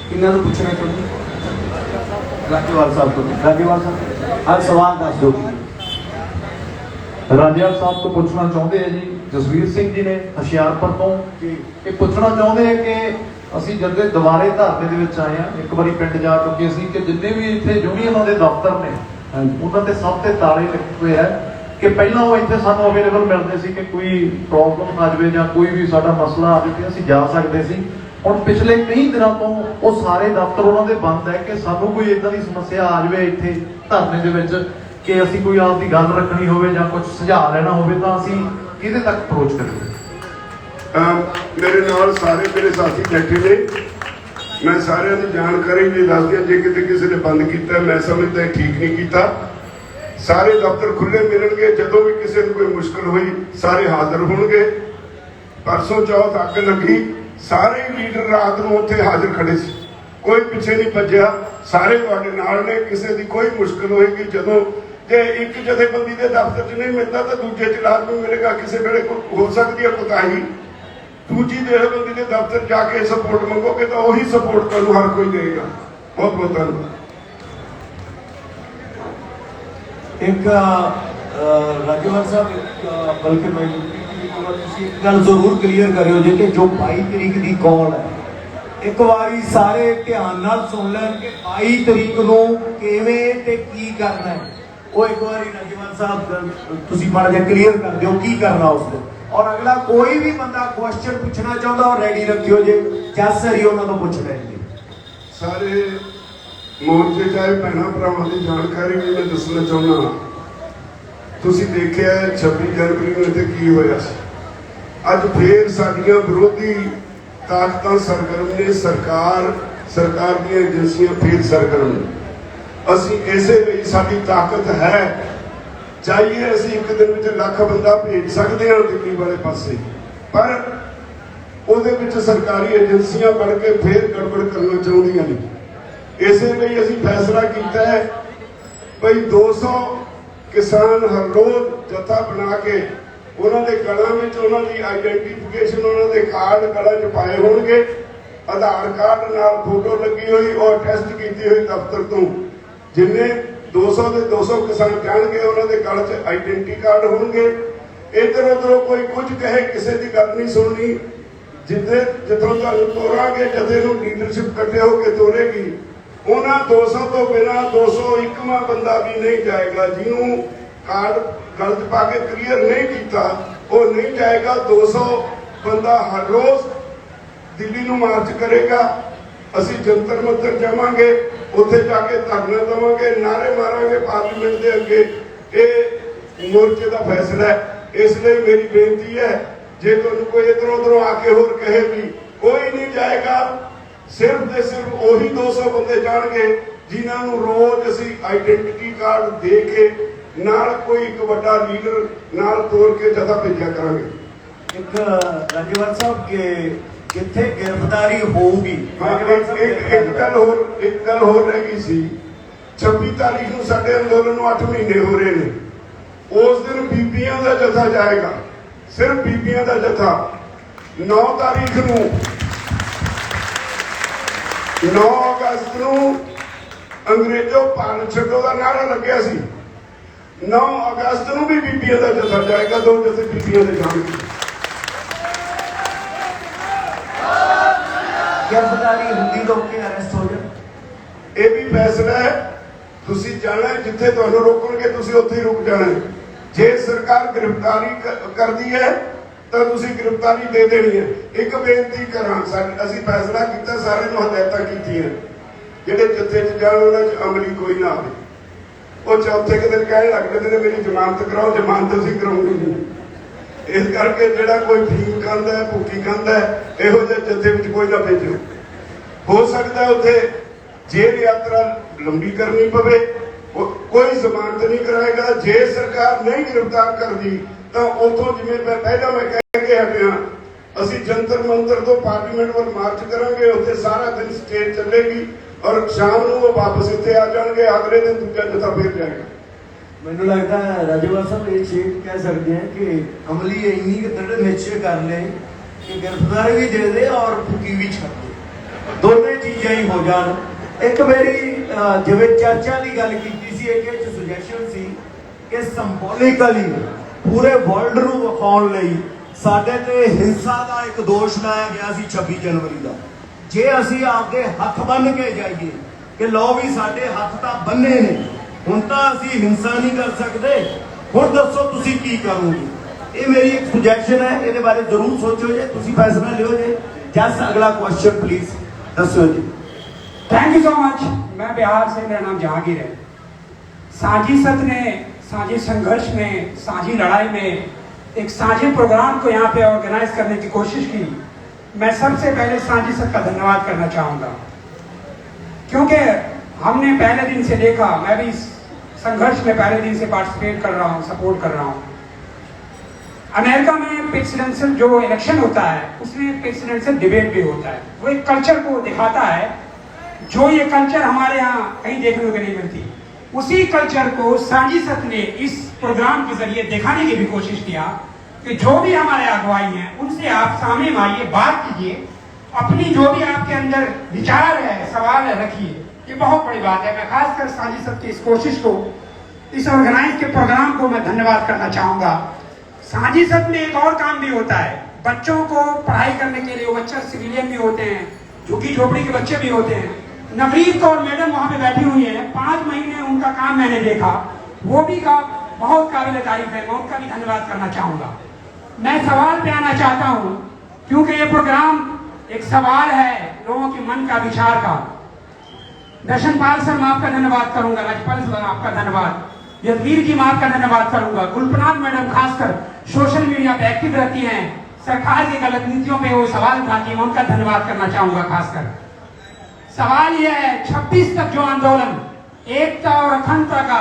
इन्हों को पूछना चाहूँगा राजेवाल साहब को। राजेवाल साहब आज सवाल दस दो। राजेवाल साहब तो पूछना चाहते हैं जी, जसवीर सिंह जी ने हुशियारपुर तो ये पूछना चाहते हैं कि ਅਸੀਂ जब ਦੁਬਾਰੇ ਧਰਨੇ ਦੇ ਵਿੱਚ ਆਏ ਆ, ਇੱਕ ਵਾਰੀ ਪਿੰਡ ਜਾ ਚੁੱਕੇ ਸੀ ਕਿ ਜਿੰਨੇ ਵੀ ਇੱਥੇ ਯੂਨੀਅਨਾਂ ਦੇ ਦਫ਼ਤਰ ਨੇ ਉਹਨਾਂ ਤੇ ਸਭ ਤੇ ਤਾਲੇ ਲਿਖੇ ਹੋਏ ਆ ਕਿ ਪਹਿਲਾਂ ਉਹ ਇੱਥੇ ਸਾਨੂੰ ਅਵੇਲੇਬਲ ਮਿਲਦੇ ਸੀ ਕਿ ਕੋਈ ਪ੍ਰੋਬਲਮ ਆ ਜਾਵੇ ਜਾਂ ਕੋਈ ਵੀ ਸਾਡਾ ਮਸਲਾ ਆ ਜਾਵੇ ਅਸੀਂ ਜਾ ਸਕਦੇ ਸੀ। ਹੁਣ ਪਿਛਲੇ ਕਈ ਦਿਨਾਂ ਤੋਂ ਉਹ ਸਾਰੇ ਦਫ਼ਤਰ ਉਹਨਾਂ ਦੇ ਬੰਦ ਹੈ ਕਿ ਸਾਨੂੰ ਕੋਈ ਇਦਾਂ ਦੀ ਸਮੱਸਿਆ ਆ ਜਾਵੇ ਇੱਥੇ ਧਰਨੇ ਦੇ ਵਿੱਚ ਕਿ ਅਸੀਂ ਕੋਈ ਆਪਦੀ ਗੱਲ ਰੱਖਣੀ ਹੋਵੇ ਜਾਂ ਕੁਝ ਸੁਝਾਅ ਲੈਣਾ ਹੋਵੇ ਤਾਂ ਅਸੀਂ ਕਿਹਦੇ ਤੱਕ ਅਪਰੋਚ ਕਰੀਏ। मेरे नाल सारे मेरे साथी बैठे ने, मैं सारे की जानकारी भी दस दिया। जे किते किसी ने बंद किया मैं समझदा ठीक नहीं किया। सारे दफ्तर खुले मिलणगे, जदों भी किसी को कोई मुश्किल हुई सारे हाजिर होणगे। परसों चौथ अग लगी, सारे लीडर रात को उत्थे हाजिर खड़े सी, कोई पिछे नहीं भज्या, सारे तुहाडे नाल ने। किसी की कोई मुश्किल होएगी, जदों जे एक जथेबंदी के दफ्तर च नहीं मिलता तो दूजे च लाजमी मिलेगा। किसी वेले हो सकती है कोताही, दूजी जथेबंदी के दफ्तर जाके सपोर्ट मंगोगे तो वही सपोर्ट तुहानू हर कोई देगा। बहुत बहुत धन्यवाद। एक राजेवाल साहब बल्कि मैं एक गल जरूर क्लीयर करियो जी कि जो 22 तरीक की कॉल है, एक बारी सारे ध्यान नाल सुन लैन कि 22 तरीक नूं किवें ते की करना है। वो एक बारी राजेवाल साहब तुसीं माड़ा जिहा क्लीयर कर दिओ की करना उस दिन। और अगला कोई भी बंदा क्वेश्चन पूछना चाहता और रेडी रखियो जे जज सर ही उन्होंने पूछ लेंगे। सारे मोर्चे चाहे भैन भरावां की जानकारी भी मैं दसना चाहना। तुसीं देखिआ 26 जनवरी ਨੂੰ ਇੱਥੇ ਕੀ ਹੋਇਆ ਸੀ। ਅੱਜ ਫੇਰ ਸਾਡੀਆਂ ਵਿਰੋਧੀ ਤਾਕਤਾਂ ਸਰਗਰਮ ਨੇ, ਸਰਕਾਰ ਦੀਆਂ ਏਜੰਸੀਆਂ ਫੇਰ ਸਰਗਰਮ ਨੇ। ਅਸੀਂ ਇਸੇ ਲਈ ਸਾਡੀ ਤਾਕਤ ਹੈ, चाहिए ਅਸੀਂ ਇੱਕ ਦਿਨ ਵਿੱਚ ਲੱਖ ਬੰਦਾ ਭੇਜ ਸਕਦੇ ਹਾਂ ਦਿੱਲੀ ਵਾਲੇ ਪਾਸੇ, ਪਰ ਉਹਦੇ ਵਿੱਚ ਸਰਕਾਰੀ ਏਜੰਸੀਆਂ ਬਣ ਕੇ ਫੇਰ ਗੜਬੜ ਕਰਨਾ ਚਾਹੁੰਦੀਆਂ ਨੇ। ਇਸੇ ਲਈ ਅਸੀਂ ਫੈਸਲਾ ਕੀਤਾ ਹੈ ਭਈ 200 ਕਿਸਾਨ ਹਰ ਰੋਜ਼ ਜਥਾ ਬਣਾ ਕੇ ਉਹਨਾਂ ਦੇ ਗਲਾਂ ਵਿੱਚ ਉਹਨਾਂ ਦੀ ਆਈਡੈਂਟੀਫਿਕੇਸ਼ਨ, ਉਹਨਾਂ ਦੇ ਕਾਰਡ ਗਲਾਂ 'ਚ ਪਾਏ ਹੋਣਗੇ, ਆਧਾਰ ਕਾਰਡ ਨਾਲ ਫੋਟੋ ਲੱਗੀ ਹੋਈ ਔਰ ਟੈਸਟ ਕੀਤੀ ਹੋਈ ਦਫ਼ਤਰ ਤੋਂ। ਜਿੰਨੇ 200 ਦੇ 200 ਕਿਸਾਨ ਜਾਣਗੇ, ਉਹਨਾਂ ਦੇ ਗਲ 'ਚ ਆਈਡੈਂਟੀ ਕਾਰਡ ਹੋਣਗੇ। ਇੱਧਰ ਉੱਧਰੋਂ ਕੋਈ ਕੁਝ ਕਹੇ, ਕਿਸੇ ਦੀ ਗੱਲ ਨਹੀਂ ਸੁਣਨੀ। ਜਿੱਥੋਂ ਤੁਹਾਨੂੰ ਤੋਰਾਂਗੇ, ਜਥੇ ਨੂੰ ਲੀਡਰਸ਼ਿਪ ਇਕੱਠੇ ਹੋ ਕੇ ਤੋਰੇਗੀ, ਉਹਨਾਂ 200 ਤੋਂ ਬਿਨਾਂ 201ਵਾਂ ਬੰਦਾ ਵੀ ਨਹੀਂ ਜਾਏਗਾ। ਜਿਹਨੂੰ ਕਾਰਡ ਗਲ 'ਚ ਪਾ ਕੇ ਕਲੀਅਰ ਨਹੀਂ ਕੀਤਾ ਉਹ ਨਹੀਂ ਜਾਏਗਾ। 200 ਬੰਦਾ ਹਰ ਰੋਜ਼ ਦਿੱਲੀ ਨੂੰ ਮਾਰਚ ਕਰੇਗਾ। ਅਸੀਂ ਜੰਤਰ ਮੰਤਰ ਜਾਵਾਂਗੇ, ਉੱਥੇ ਜਾ ਕੇ ਧਰਨਾ ਦੇਵਾਂਗੇ, ਨਾਰੇ ਮਾਰਾਂਗੇ ਪਾਰਲੀਮੈਂਟ ਦੇ ਅੱਗੇ। ਇਹ ਮੋਰਚੇ ਦਾ ਫੈਸਲਾ ਹੈ। ਇਸ ਲਈ ਮੇਰੀ ਬੇਨਤੀ ਹੈ, ਜੇ ਤੁਹਾਨੂੰ ਕੋਈ ਇੱਧਰੋਂ ਉੱਧਰੋਂ ਆ ਕੇ ਹੋਰ ਕਹੇ ਵੀ ਕੋਈ ਨਹੀਂ ਜਾਏਗਾ, ਸਿਰਫ ਤੇ ਸਿਰਫ ਉਹੀ 200 ਬੰਦੇ ਜਾਣਗੇ ਜਿਨ੍ਹਾਂ ਨੂੰ ਰੋਜ਼ ਅਸੀਂ ਆਈਡੈਂਟੀਟੀ ਕਾਰਡ ਦੇ ਕੇ ਨਾਲ ਕੋਈ ਇੱਕ ਵੱਡਾ ਲੀਡਰ ਨਾਲ ਤੋਰ ਕੇ ਜਥਾ ਭੇਜਿਆ ਕਰਾਂਗੇ। ਇੱਕ ਰਾਜੇਵਾਲ ਸਾਹਿਬ ਕੇ ਕਿੱਥੇ ਗ੍ਰਿਫਤਾਰੀ ਹੋਊਗੀ। ਇੱਕ ਗੱਲ ਹੋਰ ਰਹਿ ਗਈ ਸੀ। 26 ਤਾਰੀਖ ਨੂੰ ਸਾਡੇ ਅੰਦੋਲਨ ਨੂੰ 8 ਮਹੀਨੇ ਹੋ ਰਹੇ ਨੇ। ਉਸ ਦਿਨ ਬੀਬੀਆਂ ਦਾ ਜਥਾ ਜਾਏਗਾ, ਸਿਰਫ ਬੀਬੀਆਂ ਦਾ ਜਥਾ। 9 ਤਾਰੀਖ ਨੂੰ 9 ਅਗਸਤ ਨੂੰ ਅੰਗਰੇਜ਼ੋ ਭਾਰਤ ਛੱਡੋ ਦਾ ਨਾਰਾ ਲੱਗਿਆ ਸੀ। 9 ਅਗਸਤ ਨੂੰ ਵੀ ਬੀਬੀਆਂ ਦਾ ਜਥਾ ਜਾਏਗਾ। 2 ਜਥੇ ਬੀਬੀਆਂ ਦੇ ਜਾਣਗੇ। गिरफ्तारी होगी तो अरेस्ट हो जाए, ਇਹ ਵੀ ਫੈਸਲਾ ਹੈ। ਤੁਸੀਂ ਜਾਣਾ ਜਿੱਥੇ ਤੁਹਾਨੂੰ ਰੋਕਣਗੇ ਤੁਸੀਂ ਉੱਥੇ ਹੀ ਰੁਕ ਜਾਣਾ। ਜੇ ਸਰਕਾਰ ਗ੍ਰਿਫਤਾਰੀ ਕਰਦੀ ਹੈ ਤਾਂ ਤੁਸੀਂ ਗ੍ਰਿਫਤਾਰੀ ਦੇ ਦੇਣੀ ਹੈ। ਇੱਕ ਬੇਨਤੀ ਕਰਾਂ, ਅਸੀਂ ਫੈਸਲਾ ਕੀਤਾ, ਸਾਰੇ ਨੂੰ ਹਦਾਇਤਾਂ ਕੀਤੀਆਂ, ਜਿਹੜੇ ਜੱਥੇ 'ਚ ਜਾਣ ਉਹਨਾਂ 'ਚ ਅਮਲੀ ਕੋਈ ਨਾ ਆਵੇ। ਉਹ ਚੌਥੇ ਕੁ ਦਿਨ ਕਹਿਣ ਲੱਗ ਪੈਂਦੇ ਨੇ ਮੇਰੀ ਜ਼ਮਾਨਤ ਕਰਾਓ, ਜ਼ਮਾਨਤ ਅਸੀਂ ਕਰਾਉਂਦੇ ਨਹੀਂ। ਇਸ ਕਰਕੇ ਜਿਹੜਾ ਕੋਈ ਫੀਮ ਖਾਂਦਾ ਹੈ, ਭੁੱਕੀ ਖਾਂਦਾ ਹੈ, ਇਹੋ ਜਿਹੇ ਜੱਥੇ ਵਿੱਚ ਕੋਈ ਨਾ ਭੇਜੋ। ਹੋ ਸਕਦਾ ਉੱਥੇ ਜੇਲ੍ਹ ਯਾਤਰਾ ਲੰਬੀ ਕਰਨੀ ਪਵੇ, ਕੋਈ ਜ਼ਮਾਨਤ ਨਹੀਂ ਕਰਾਏਗਾ। ਜੇ ਸਰਕਾਰ ਨਹੀਂ ਗ੍ਰਿਫਤਾਰ ਕਰਦੀ ਤਾਂ ਉੱਥੋਂ ਜਿਵੇਂ ਪਹਿਲਾਂ ਮੈਂ ਕਹਿ ਕੇ ਹਟਿਆ, ਅਸੀਂ ਜੰਤਰ ਮੰਤਰ ਤੋਂ ਪਾਰਲੀਮੈਂਟ ਵੱਲ ਮਾਰਚ ਕਰਾਂਗੇ। ਉੱਥੇ ਸਾਰਾ ਦਿਨ ਸਟੇਜ ਚੱਲੇਗੀ ਔਰ ਸ਼ਾਮ ਨੂੰ ਉਹ ਵਾਪਸ ਇੱਥੇ ਆ ਜਾਣਗੇ। ਅਗਲੇ ਦਿਨ ਦੂਜਾ ਜਥਾ ਫੇਰ ਜਾਏਗਾ। मैनू लगता है राजेवाल साहब ये चीज कह सकते हैं कि अमली इन्नी के दृढ़ निश्चय कर ले कि गिरफ्तारी भी दे दे और फूकी भी छड़ दे, दोनों चीजें ਚੀਜ਼ਾਂ ਹੀ ਹੋ ਜਾਣ। ਇੱਕ ਮੇਰੀ ਜਿਵੇਂ ਚਰਚਾ ਦੀ ਗੱਲ ਕੀਤੀ ਸੀ, ਇੱਕ ਸੁਜੈਸ਼ਨ ਸੀ ਕਿ ਸਿੰਬੋਲਿਕਲੀ ਪੂਰੇ ਵਰਲਡ ਨੂੰ ਵਿਖਾਉਣ ਲਈ ਸਾਡੇ ਤੇ ਹਿੰਸਾ ਦਾ ਇੱਕ ਦੋਸ਼ ਲਾਇਆ ਗਿਆ ਸੀ 26 ਜਨਵਰੀ ਦਾ। ਜੇ ਅਸੀਂ ਆਪਦੇ ਹੱਥ ਬੰਨ੍ਹ ਕੇ ਜਾਈਏ ਕਿ ਲਓ ਵੀ ਸਾਡੇ ਹੱਥ ਤਾਂ ਬੰਨੇ ਨੇ, ਹੁਣ ਤਾਂ ਅਸੀਂ ਹਿੰਸਾ ਨਹੀਂ ਕਰ ਸਕਦੇ, ਹੁਣ ਦੱਸੋ ਤੁਸੀਂ ਕੀ ਕਰੋਗੇ। ਇਹ ਮੇਰੀ ਇੱਕ ਸੁਜੈਸ਼ਨ ਹੈ, ਇਹਦੇ ਬਾਰੇ ਜ਼ਰੂਰ ਸੋਚੋ ਜੇ, ਤੁਸੀਂ ਫੈਸਲਾ ਲਿਓ ਜੇ। ਜਸ अगला क्वेश्चन प्लीज दसो जी। Thank you so much. मैं बिहार से, मेरा नाम जहांगीर है। साझी सत्र ने साझी संघर्ष में, साझी लड़ाई में एक साझी प्रोग्राम को यहाँ पे ऑर्गेनाइज करने की कोशिश की। मैं सबसे पहले साझी सत्र का धन्यवाद करना चाहूँगा, क्योंकि हमने पहले दिन से देखा, मैं भी इस संघर्ष में पहले दिन से पार्टिसिपेट कर रहा हूँ, सपोर्ट कर रहा हूँ। अमेरिका में प्रेसिडेंशियल जो इलेक्शन होता है उसमें प्रेसिडेंशियल डिबेट भी होता है। वो एक कल्चर को दिखाता है, जो ये कल्चर हमारे यहाँ कहीं देखने को नहीं मिलती। उसी कल्चर को साझी सत्र ने इस प्रोग्राम के जरिए दिखाने की भी कोशिश किया कि जो भी हमारे अगुवाई हैं उनसे आप सामने में आइए, बात कीजिए, अपनी जो भी आपके अंदर विचार है, सवाल है, रखिए। ये बहुत बड़ी बात है। मैं खासकर साझी सत्र की इस कोशिश को, इस ऑर्गेनाइज के प्रोग्राम को मैं धन्यवाद करना चाहूँगा। साझी सत्र में एक और काम भी होता है, बच्चों को पढ़ाई करने के लिए। वो बच्चे सिविलियन भी होते हैं, झुग्गी झोपड़ी के बच्चे भी होते हैं। नवरीत कौर मैडम वहाँ पे बैठी हुई है, 5 महीने उनका काम मैंने देखा, वो भी बहुत काबिल तारीफ है। मैं उनका भी धन्यवाद करना चाहूँगा। मैं सवाल पे आना चाहता हूँ, क्योंकि ये प्रोग्राम एक सवाल है लोगों के मन का, विचार का। दर्शनपाल सर, मैं आपका धन्यवाद करूंगा। राजपाल सर, आपका धन्यवाद। यदवीर जी, मैं आपका धन्यवाद करूंगा। गुलपनाथ मैडम खासकर सोशल मीडिया पे एक्टिव रहती हैं, सरकार की गलत नीतियों पे वो सवाल उठाती हैं, उनका धन्यवाद करना चाहूंगा। खासकर सवाल यह है, 26 तक जो आंदोलन एकता और अखंडता का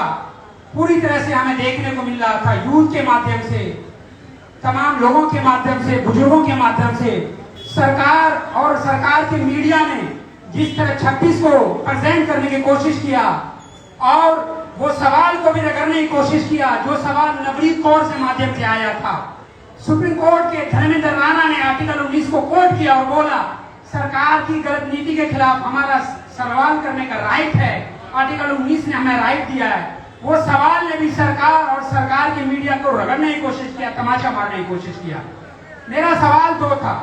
पूरी तरह से हमें देखने को मिल रहा था, यूथ के माध्यम से, तमाम लोगों के माध्यम से, बुजुर्गों के माध्यम से, सरकार और सरकार के मीडिया ने जिस तरह 26 को प्रेजेंट करने की कोशिश किया और वो सवाल को भी रगड़ने की कोशिश किया, जो सवाल नवरीत कौर से माध्यम से आया था। सुप्रीम कोर्ट के धर्मेंद्र राणा ने आर्टिकल 19 को कोट किया और बोला सरकार की गलत नीति के खिलाफ हमारा सवाल करने का राइट है, आर्टिकल 19 ने हमें राइट दिया है। वो सवाल ने भी सरकार और सरकार के मीडिया को रगड़ने की कोशिश किया, तमाचा मारने की कोशिश किया। मेरा सवाल 2 था,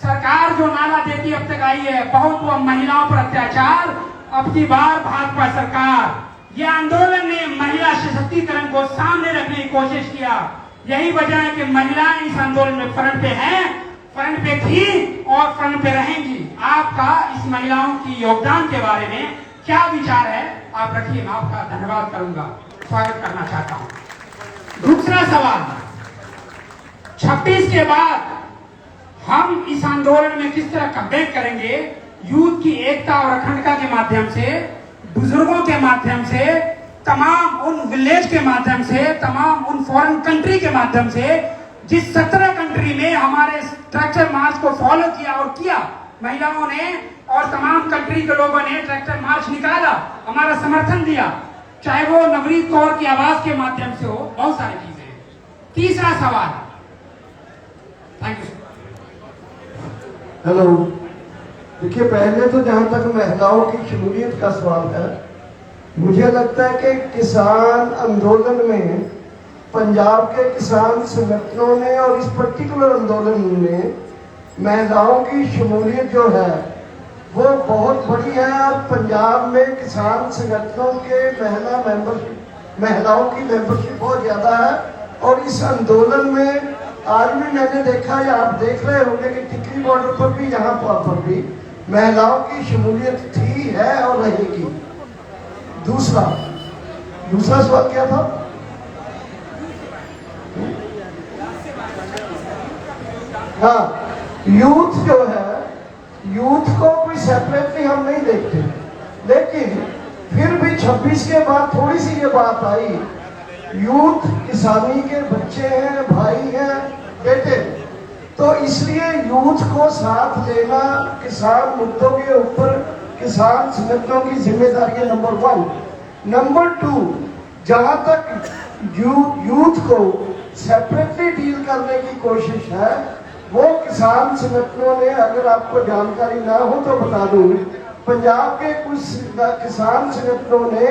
सरकार जो नारा देती अब तक आई है, बहुत हुआ महिलाओं पर अत्याचार, अब की बार भाजपा सरकार, ये आंदोलन ने महिला सशक्तिकरण को सामने रखने की कोशिश किया। यही वजह है कि महिलाएं इस आंदोलन में फ्रंट पे हैं, फ्रंट पे थी और फ्रंट पे रहेंगी। आपका इस महिलाओं की योगदान के बारे में क्या विचार है, आप रखिए। मैं आपका धन्यवाद करूंगा, स्वागत करना चाहता हूं। दूसरा सवाल, 26 के बाद हम इस आंदोलन में किस तरह कमबैक करेंगे, यूथ की एकता और अखंडता के माध्यम से, बुजुर्गों के माध्यम से, तमाम उन विलेज के माध्यम से, तमाम उन फॉरेन कंट्री के माध्यम से, जिस 17 कंट्री में हमारे ट्रैक्टर मार्च को फॉलो किया और किया महिलाओं ने, और तमाम कंट्री के लोगों ने ट्रैक्टर मार्च निकाला, हमारा समर्थन दिया, चाहे वो नवरीत कौर की आवाज के माध्यम से हो, बहुत सारी चीजें। तीसरा सवाल, थैंक यू। हेलो, देखिए पहले तो जहां तक महिलाओं की शमूलियत का सवाल है, मुझे लगता है कि किसान आंदोलन में पंजाब के किसान संगठनों ने और इस पर्टिकुलर आंदोलन में महिलाओं की शमूलियत जो है वो बहुत बड़ी है। और पंजाब में किसान संगठनों के महिलाओं की मेंबरशिप बहुत ज़्यादा है। और इस आंदोलन में आज भी मैंने देखा, या आप देख रहे होंगे कि टिकरी बॉर्डर पर भी, यहाँ पर भी महिलाओं की शमूलियत थी, है और रहेगी। दूसरा सवाल क्या था? हाँ, यूथ जो है, यूथ को कोई सेपरेटली हम नहीं देखते, लेकिन फिर भी 26 के बाद थोड़ी सी ये बात आई, यूथ किसानी के बच्चे हैं, भाई हैं, बेटे, तो इसलिए यूथ को साथ लेना, किसान मुद्दों के ऊपर किसान संगठनों की जिम्मेदारी है, नंबर 1। नंबर 2, जहां तक यूथ को सेपरेटली डील करने की कोशिश है, वो किसान संगठनों ने, अगर आपको जानकारी ना हो तो बता दूं, पंजाब के कुछ किसान संगठनों ने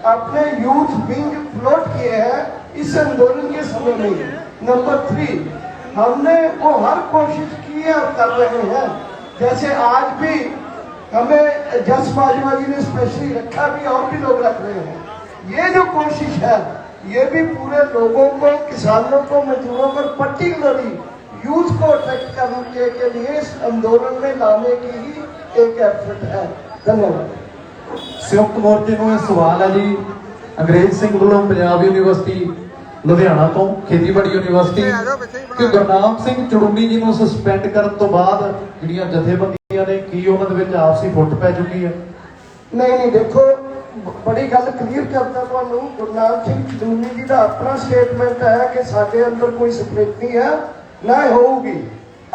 अपने यूथ विंग फ्लोट किए हैं इस आंदोलन के समय में। नंबर 3, हमने वो हर कोशिश की है और कर रहे हैं। जैसे आज भी हमें जस बाजवा जी ने स्पेशली रखा भी, और भी लोग रख रहे हैं। ये जो कोशिश है ये भी पूरे लोगों को, किसानों को, मजदूरों को, पर्टिकुलरली यूथ को अट्रैक्ट करने के लिए इस आंदोलन में लाने की ही एक एफर्ट है। धन्यवाद। ਸੰਯੁਕਤ ਮੋਰਚੇ ਨੂੰ ਇਹ ਸਵਾਲ ਹੈ ਜੀ ਅੰਗਰੇਜ਼ ਸਿੰਘ ਵੱਲੋਂ ਪੰਜਾਬ ਯੂਨੀਵਰਸਿਟੀ ਲੁਧਿਆਣਾ ਤੋਂ ਖੇਤੀਬਾੜੀ ਯੂਨੀਵਰਸਿਟੀ ਕਿ ਗੁਰਨਾਮ ਸਿੰਘ ਚੜੂਨੀ ਜੀ ਨੂੰ ਸਸਪੈਂਡ ਕਰਨ ਤੋਂ ਬਾਅਦ ਜਿਹੜੀਆਂ ਜਥੇਬੰਦੀਆਂ ਨੇ ਕੀ ਉਹਨਾਂ ਦੇ ਵਿੱਚ ਆਪਸੀ ਫੁੱਟ ਪੈ ਚੁੱਕੀ ਹੈ? नहीं देखो, बड़ी गल क्लीयर करता ਤੁਹਾਨੂੰ ਗੁਰਨਾਮ ਸਿੰਘ ਚੜੂਨੀ जी का अपना स्टेटमेंट है कि साडे अंदर कोई स्प्लिट नहीं है, ना होगी।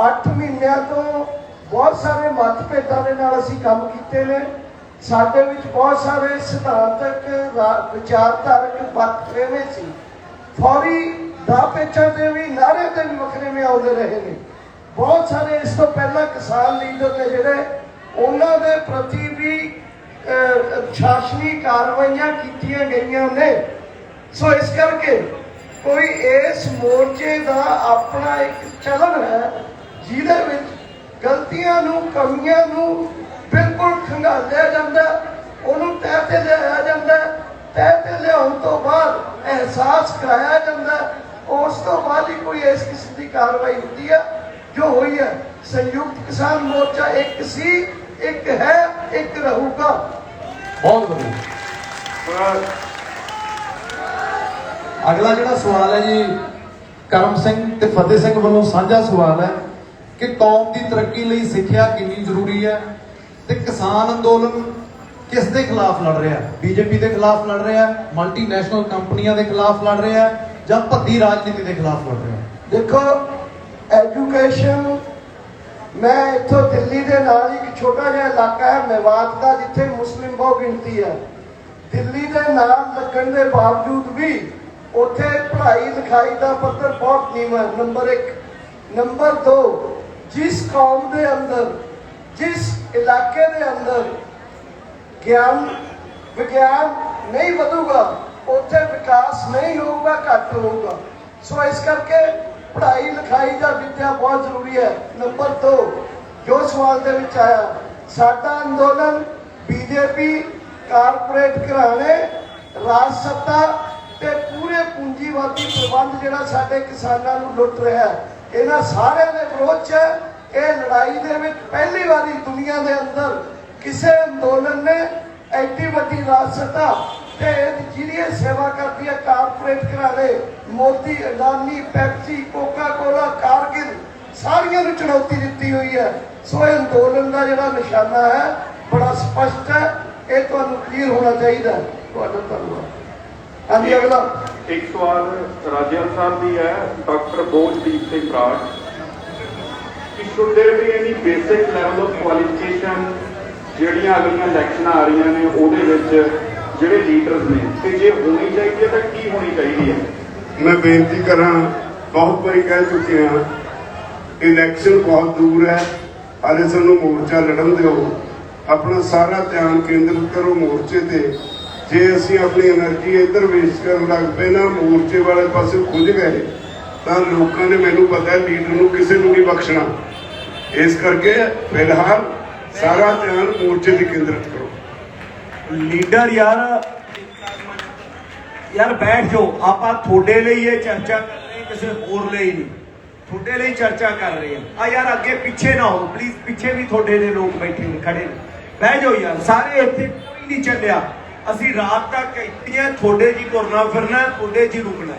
8 ਮਹੀਨਿਆਂ ਤੋਂ बहुत सारे मतभेदां ਦੇ ਨਾਲ ਅਸੀਂ ਕੰਮ ਕੀਤੇ ਨੇ। ਸਾਡੇ ਵਿੱਚ ਬਹੁਤ ਸਾਰੇ ਸਿਧਾਂਤਕ ਵਿਚਾਰਧਾਰਕ ਵਖਰੇਵੇਂ ਸੀ। ਫੌਰੀ ਦਾ ਪੇਚਾਂ ਦੇ ਵੀ ਨਾਅਰੇ ਤੇ ਵੀ ਵਖਰੇਵੇਂ ਆਉਂਦੇ ਰਹੇ ਨੇ। ਬਹੁਤ ਸਾਰੇ ਇਸ ਤੋਂ ਪਹਿਲਾਂ ਕਿਸਾਨ ਲੀਡਰ ਨੇ ਜਿਹੜੇ ਉਹਨਾਂ ਦੇ ਪ੍ਰਤੀ ਵੀ ਸ਼ਾਸਨੀ ਕਾਰਵਾਈਆਂ ਕੀਤੀਆਂ ਗਈਆਂ ਨੇ। ਸੋ ਇਸ ਕਰਕੇ ਕੋਈ ਇਸ ਮੋਰਚੇ ਦਾ ਆਪਣਾ ਇੱਕ ਚਲਨ ਹੈ ਜਿਹਦੇ ਵਿੱਚ ਗਲਤੀਆਂ ਨੂੰ, ਕਮੀਆਂ ਨੂੰ ਬਿਲਕੁਲ ਖੰਗਾਲਿਆ ਜਾਂਦਾ, ਉਹਨੂੰ ਤਹਿ ਤੇ ਲਿਆਇਆ ਜਾਂਦਾ। ਤਹਿ ਤੇ ਲਿਆਉਣ ਤੋਂ ਬਾਅਦ ਅਹਿਸਾਸ ਕਰਾਇਆ ਜਾਂਦਾ, ਉਸ ਤੋਂ ਬਾਅਦ ਹੀ ਕੋਈ ਇਸ ਕਿਸਮ ਦੀ ਕਾਰਵਾਈ ਹੁੰਦੀ ਹੈ ਜੋ ਹੋਈ ਹੈ। ਸੰਯੁਕਤ ਕਿਸਾਨ ਮੋਰਚਾ ਇੱਕ ਸੀ, ਇੱਕ ਹੈ, ਇੱਕ ਰਹੂਗਾ। ਬਹੁਤ ਵਧੀਆ। ਅਗਲਾ ਜਿਹੜਾ ਸਵਾਲ ਹੈ ਜੀ ਕਰਮ ਸਿੰਘ ਤੇ ਫਤਿਹ ਸਿੰਘ ਵੱਲੋਂ ਸਾਂਝਾ ਸਵਾਲ ਹੈ ਕਿ ਕੌਮ ਦੀ ਤਰੱਕੀ ਲਈ ਸਿੱਖਿਆ ਕਿੰਨੀ ਜ਼ਰੂਰੀ ਹੈ ਤੇ ਕਿਸਾਨ ਅੰਦੋਲਨ ਕਿਸ ਦੇ ਖਿਲਾਫ ਲੜ ਰਿਹਾ ਹੈ? ਬੀਜੇਪੀ ਦੇ ਖਿਲਾਫ ਲੜ ਰਿਹਾ ਹੈ, ਮਲਟੀਨੈਸ਼ਨਲ ਕੰਪਨੀਆਂ ਦੇ ਖਿਲਾਫ ਲੜ ਰਿਹਾ ਹੈ ਜਾਂ ਭੱਦੀ ਰਾਜਨੀਤੀ ਦੇ ਖਿਲਾਫ ਲੜ ਰਿਹਾ ਹੈ? ਦੇਖੋ, ਐਜੂਕੇਸ਼ਨ, ਮੈਂ ਇੱਥੋਂ ਦਿੱਲੀ ਦੇ ਨਾਲ ਇੱਕ ਛੋਟਾ ਜਿਹਾ ਇਲਾਕਾ ਹੈ ਮੇਵਾਤ ਦਾ ਜਿੱਥੇ ਮੁਸਲਿਮ ਬਹੁ ਗਿਣਤੀ ਹੈ। ਦਿੱਲੀ ਦੇ ਨਾਲ ਲੱਗਣ ਦੇ ਬਾਵਜੂਦ ਵੀ ਉੱਥੇ ਪੜ੍ਹਾਈ ਲਿਖਾਈ ਦਾ ਪੱਧਰ ਬਹੁਤ ਨੀਵਾਂ ਹੈ। ਨੰਬਰ 1। ਨੰਬਰ 2, ਜਿਸ ਕੌਮ ਦੇ ਅੰਦਰ, ਜਿਸ ਇਲਾਕੇ ਦੇ ਅੰਦਰ ਗਿਆਨ ਵਿਗਿਆਨ ਨਹੀਂ ਵਧੂਗਾ ਉੱਥੇ ਵਿਕਾਸ ਨਹੀਂ ਹੋਊਗਾ, ਘੱਟ ਹੋਊਗਾ। ਸੋ ਇਸ ਕਰਕੇ ਪੜ੍ਹਾਈ ਲਿਖਾਈ ਦਾ ਵਿੱਦਿਆ ਬਹੁਤ ਜ਼ਰੂਰੀ ਹੈ। ਨੰਬਰ 2, ਜੋ ਸਵਾਲ ਦੇ ਵਿੱਚ ਆਇਆ, ਸਾਡਾ ਅੰਦੋਲਨ ਬੀਜੇਪੀ, ਕਾਰਪੋਰੇਟ ਘਰਾਣੇ, ਰਾਜ ਸੱਤਾ ਤੇ ਪੂਰੇ ਪੂੰਜੀਵਾਦੀ ਪ੍ਰਬੰਧ ਜਿਹੜਾ ਸਾਡੇ ਕਿਸਾਨਾਂ ਨੂੰ ਲੁੱਟ ਰਿਹਾ ਹੈ, ਇਹਨਾਂ ਸਾਰਿਆਂ ਦੇ ਵਿਰੋਧ 'ਚ ਇਹ ਲੜਾਈ ਦੇ ਵਿੱਚ ਪਹਿਲੀ ਵਾਰੀ ਦੁਨੀਆ ਦੇ ਅੰਦਰ ਕਿਸੇ ਅੰਦੋਲਨ ਨੇ ਐਡੀ ਵੱਡੀ ਰਾਜ ਸੱਤਾ ਤੇ ਜਿਹੜੀ ਸੇਵਾ ਕਰਦੀ ਹੈ ਕਾਰਪੋਰੇਟ ਘਰਾਣੇ, ਮੋਦੀ, ਅਡਾਨੀ, ਪੈਪਸੀ, ਕੋਕਾ ਕੋਲਾ, ਕਾਰਗਿਲ, ਸਾਰੀਆਂ ਨੂੰ ਚੁਣੌਤੀ ਦਿੱਤੀ ਹੋਈ ਹੈ। ਸੋ ਇਹ ਅੰਦੋਲਨ ਦਾ ਜਿਹੜਾ ਨਿਸ਼ਾਨਾ ਹੈ ਬੜਾ ਸਪਸ਼ਟ ਹੈ, ਇਹ ਤੁਹਾਨੂੰ ਕਲੀਅਰ ਹੋਣਾ ਚਾਹੀਦਾ। ਤੁਹਾਡਾ ਧੰਨਵਾਦ। ਹਾਂਜੀ, ਅਗਲਾ ਇੱਕ ਸਵਾਲ ਰਾਜਿਆਲ ਸਾਹਿਬ ਦੀ ਹੈ, ਡਾਕਟਰ ਬੋਝਦੀਪ ਸਿੰਘ ਬਰਾੜ ਕਿ should there be any basic level of qualification ਜਿਹੜੀਆਂ ਅਗਲੀਆਂ ਇਲੈਕਸ਼ਨਾਂ ਆ ਰਹੀਆਂ ਨੇ ਉਹਦੇ ਵਿੱਚ ਜਿਹੜੇ ਲੀਡਰਸ ਨੇ, ਤੇ ਜੇ ਹੋਣੀ ਚਾਹੀਦੀ ਹੈ ਤਾਂ ਕੀ ਹੋਣੀ ਚਾਹੀਦੀ ਹੈ? ਮੈਂ ਬੇਨਤੀ ਕਰਾਂ, ਬਹੁਤ ਵਾਰੀ ਕਹਿ ਚੁੱਕੇ ਹਾਂ, ਇਲੈਕਸ਼ਨ ਬਹੁਤ ਦੂਰ ਹੈ, ਹਾਲੇ ਸਾਨੂੰ ਮੋਰਚਾ ਲੜਨ ਦਿਓ। ਆਪਣਾ ਸਾਰਾ ਧਿਆਨ ਕੇਂਦਰਿਤ ਕਰੋ ਮੋਰਚੇ ਤੇ। ਜੇ ਅਸੀਂ ਆਪਣੀ એનર્ਜੀ ਇੱਧਰ ਵੇਸਟ ਕਰਨ ਲੱਗ ਪਏ ਨਾ, ਮੋਰਚੇ ਵਾਲੇ ਪਾਸੇ ਖੁੱਝ ਗਏ, ਤਾਂ ਲੋਕਾਂ ਨੇ, ਮੈਨੂੰ ਪਤਾ, ਲੀਡਰ ਨੂੰ ਕਿਸੇ ਨੂੰ ਨਹੀਂ ਬਖਸ਼ਣਾ। ਇਸ ਕਰਕੇ ਫਿਲਹਾਲ ਸਾਰਾ ਧਿਆਨ ਮੋਰਚੇ ਤੇ ਕੇਂਦਰਿਤ ਕਰੋ। ਲੀਡਰ ਯਾਰ ਬੈਠ ਜਾਓ, ਆਪਾਂ ਤੁਹਾਡੇ ਲਈ ਇਹ ਚਰਚਾ ਕਰ ਰਹੇ, ਕਿਸੇ ਹੋਰ ਲਈ ਨਹੀਂ, ਤੁਹਾਡੇ ਲਈ ਚਰਚਾ ਕਰ ਰਹੇ ਆ। ਯਾਰ ਅੱਗੇ ਪਿੱਛੇ ਨਾ ਹੋ ਪਲੀਜ਼, ਪਿੱਛੇ ਵੀ ਤੁਹਾਡੇ ਦੇ ਲੋਕ ਬੈਠੇ ਨੇ, ਖੜੇ ਨੇ, ਬਹਿ ਜਾਓ ਯਾਰ ਸਾਰੇ। ਇੱਥੇ ਕੋਈ ਨਹੀਂ ਚੱਲਿਆ, ਅਸੀਂ ਰਾਤ ਤੱਕ ਇੱਥੇ ਆ, ਤੁਹਾਡੇ ਜੀ ਤੁਰਨਾ ਫਿਰਨਾ, ਤੁਹਾਡੇ ਜੀ ਰੁਕਣਾ।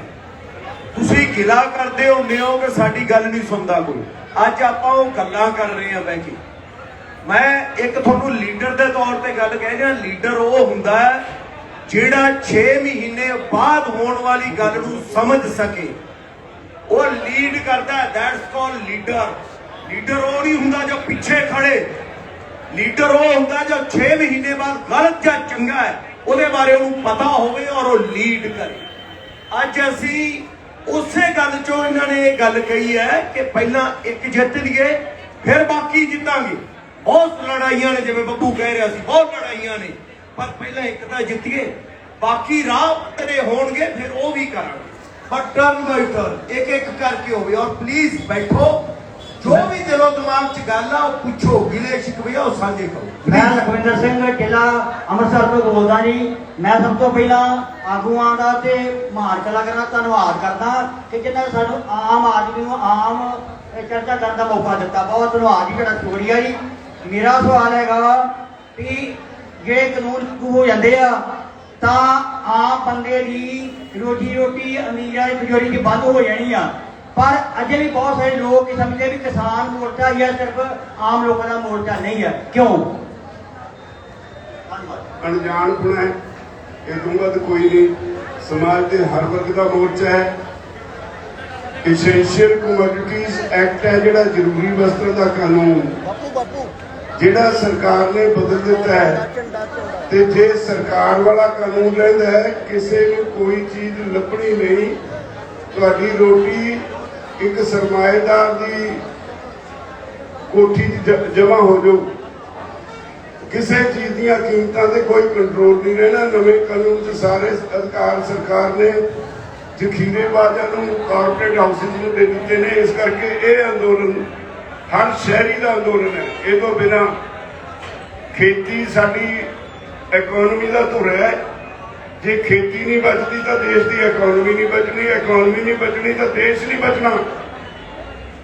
ਤੁਸੀਂ ਗਿਲਾ ਕਰਦੇ ਹੁੰਦੇ ਹੋ ਕਿ ਸਾਡੀ ਗੱਲ ਨਹੀਂ ਸੁਣਦਾ ਕੋਈ। ਅੱਜ ਆਪਾਂ ਉਹ ਗੱਲਾਂ ਕਰ ਰਹੇ ਆ ਬਹਿ ਕੇ। ਮੈਂ ਇੱਕ ਤੁਹਾਨੂੰ ਲੀਡਰ ਦੇ ਤੌਰ ਤੇ ਗੱਲ ਕਹਿ ਰਿਹਾ, ਲੀਡਰ ਉਹ ਹੁੰਦਾ ਹੈ ਜਿਹੜਾ 6 ਮਹੀਨੇ ਬਾਅਦ ਹੋਣ ਵਾਲੀ ਗੱਲ ਨੂੰ ਸਮਝ ਸਕੇ, ਉਹ ਲੀਡ ਕਰਦਾ। That's call leader. ਲੀਡਰ ਉਹ ਨਹੀਂ ਹੁੰਦਾ ਜੋ ਪਿੱਛੇ ਖੜੇ, ਲੀਡਰ ਉਹ ਹੁੰਦਾ ਜੋ 6 ਮਹੀਨੇ ਬਾਅਦ ਗਲਤ ਜਾਂ ਚੰਗਾ ਹੈ ਉਹਦੇ ਬਾਰੇ ਉਹਨੂੰ ਪਤਾ ਹੋਵੇ ਔਰ ਉਹ ਲੀਡ ਕਰੇ। ਅੱਜ ਅਸੀਂ ਉਸੇ ਗੱਲ ਚੋਂ ਇਹਨਾਂ ਨੇ ਇਹ ਗੱਲ ਕਹੀ ਹੈ ਕਿ ਪਹਿਲਾਂ ਇੱਕ ਜਿੱਤ ਲਈਏ ਫਿਰ ਬਾਕੀ ਜਿੱਤਾਂਗੇ। ਬਹੁਤ ਲੜਾਈਆਂ ਨੇ, ਜਿਵੇਂ ਬੱਬੂ ਕਹਿ ਰਿਹਾ ਸੀ, ਬਹੁਤ ਲੜਾਈਆਂ ਨੇ, ਪਰ ਪਹਿਲਾਂ ਇੱਕ ਤਾਂ ਜਿੱਤੀਏ, ਬਾਕੀ ਰਾਹ ਤੇਰੇ ਹੋਣਗੇ ਫਿਰ ਉਹ ਵੀ ਕਰਾਂਗੇ, ਪਰ ਟਰਨ ਬਾਈ ਟਰਨ ਇੱਕ ਇੱਕ ਕਰਕੇ ਹੋਵੇ। ਔਰ ਪਲੀਜ਼ ਬੈਠੋ, ਜੋ ਵੀ ਦਿਲੋਂ ਦਿਮਾਗ 'ਚ ਗੱਲ ਆ ਉਹ ਪੁੱਛੋ, ਗਿਲੇ ਸ਼ਿਕਵੇ ਉਹ ਸਾਂਝੇ ਕਰੋ। मैं लखविंदर सिंह जिला ਅੰਮ੍ਰਿਤਸਰ ਤੋਂ ਬੋਲਦਾ ਜੀ। ਮੈਂ ਸਭ ਤੋਂ ਪਹਿਲਾਂ ਆਗੂਆਂ ਦਾ ਤੇ ਮਹਾਨ ਕਲਾਕਾਰਾਂ ਦਾ ਧੰਨਵਾਦ ਕਰਦਾ ਕਿ ਜਿਨ੍ਹਾਂ ਨੇ ਸਾਨੂੰ ਆਮ ਆਦਮੀ ਨੂੰ ਆਮ ਚਰਚਾ ਕਰਨ ਦਾ ਮੌਕਾ ਦਿੱਤਾ। ਬਹੁਤ ਧੰਨਵਾਦ ਜੀ, ਤੁਹਾਡਾ ਸ਼ੁਕਰੀਆ ਜੀ। ਮੇਰਾ ਸਵਾਲ ਹੈਗਾ ਕਿ ਜਿਹੜੇ ਕਾਨੂੰਨ ਲਾਗੂ ਹੋ ਜਾਂਦੇ ਆ ਤਾਂ ਆਮ ਬੰਦੇ ਦੀ ਰੋਜੀ ਰੋਟੀ ਅਮੀਰਾਂ ਦੀ ਤਿਜੋਰੀ 'ਚ ਬੰਦ ਹੋ ਜਾਣੀ ਆ, ਪਰ ਅਜੇ ਵੀ ਬਹੁਤ ਸਾਰੇ ਲੋਕ ਇਹ ਸਮਝਦੇ ਵੀ ਕਿਸਾਨ ਮੋਰਚਾ ਜਾਂ ਸਿਰਫ ਆਮ ਲੋਕਾਂ ਦਾ ਮੋਰਚਾ ਨਹੀਂ ਹੈ। ਕਿਉਂ? ਅਣਜਾਣਪੁਣਾ ਹੈ, ਇਹ ਤੋਂ ਵੱਧ ਕੋਈ ਨਹੀਂ। ਸਮਾਜ ਦੇ ਹਰ ਵਰਗ ਦਾ ਮੋਰਚਾ ਹੈ। ਐਸੈਂਸ਼ੀਅਲ ਕਮੋਡਿਟੀਜ਼ ਐਕਟ ਹੈ ਜਿਹੜਾ ਜ਼ਰੂਰੀ ਵਸਤਾਂ ਦਾ ਕਾਨੂੰਨ ਜਿਹੜਾ ਸਰਕਾਰ ਨੇ ਬਦਲ ਦਿੱਤਾ ਹੈ, ਤੇ ਜੇ ਸਰਕਾਰ ਵਾਲਾ ਕਾਨੂੰਨ ਰਹਿੰਦਾ ਹੈ ਕਿਸੇ ਨੂੰ ਕੋਈ ਚੀਜ਼ ਲੱਭਣੀ ਨਹੀਂ, ਤੁਹਾਡੀ ਰੋਟੀ ਇੱਕ ਸਰਮਾਏਦਾਰ ਦੀ ਕੋਠੀ 'ਚ ਜਮ੍ਹਾਂ ਹੋ ਜਾਊ, ਕਿਸੇ ਚੀਜ਼ ਦੀਆਂ ਕੀਮਤਾਂ ਤੇ ਕੋਈ ਕੰਟਰੋਲ ਨਹੀਂ ਰਹਿਣਾ। ਨਵੇਂ ਕਾਨੂੰਨ 'ਚ ਸਾਰੇ ਅਧਿਕਾਰ ਸਰਕਾਰ ਨੇ ਜ਼ਖੀਰੇਬਾਜ਼ਾਂ ਨੂੰ ਕਾਰਪੋਰੇਟ ਹਾਊਸਿਸ ਨੂੰ ਦੇ ਦਿੱਤੇ ਨੇ। ਇਸ ਕਰਕੇ ਇਹ ਅੰਦੋਲਨ ਹਰ ਸ਼ਹਿਰੀ ਦਾ ਅੰਦੋਲਨ ਹੈ। ਇਹ ਤੋਂ ਬਿਨਾਂ ਖੇਤੀ ਸਾਡੀ ਇਕਨੋਮੀ ਦਾ ਧੁਰਾ ਹੈ। ਜੇ ਖੇਤੀ ਨਹੀਂ ਬਚਦੀ ਤਾਂ ਦੇਸ਼ ਦੀ ਇਕਨੋਮੀ ਨਹੀਂ ਬਚਣੀ, ਇਕਨੋਮੀ ਨਹੀਂ ਬਚਣੀ ਤਾਂ ਦੇਸ਼ ਨਹੀਂ ਬਚਣਾ।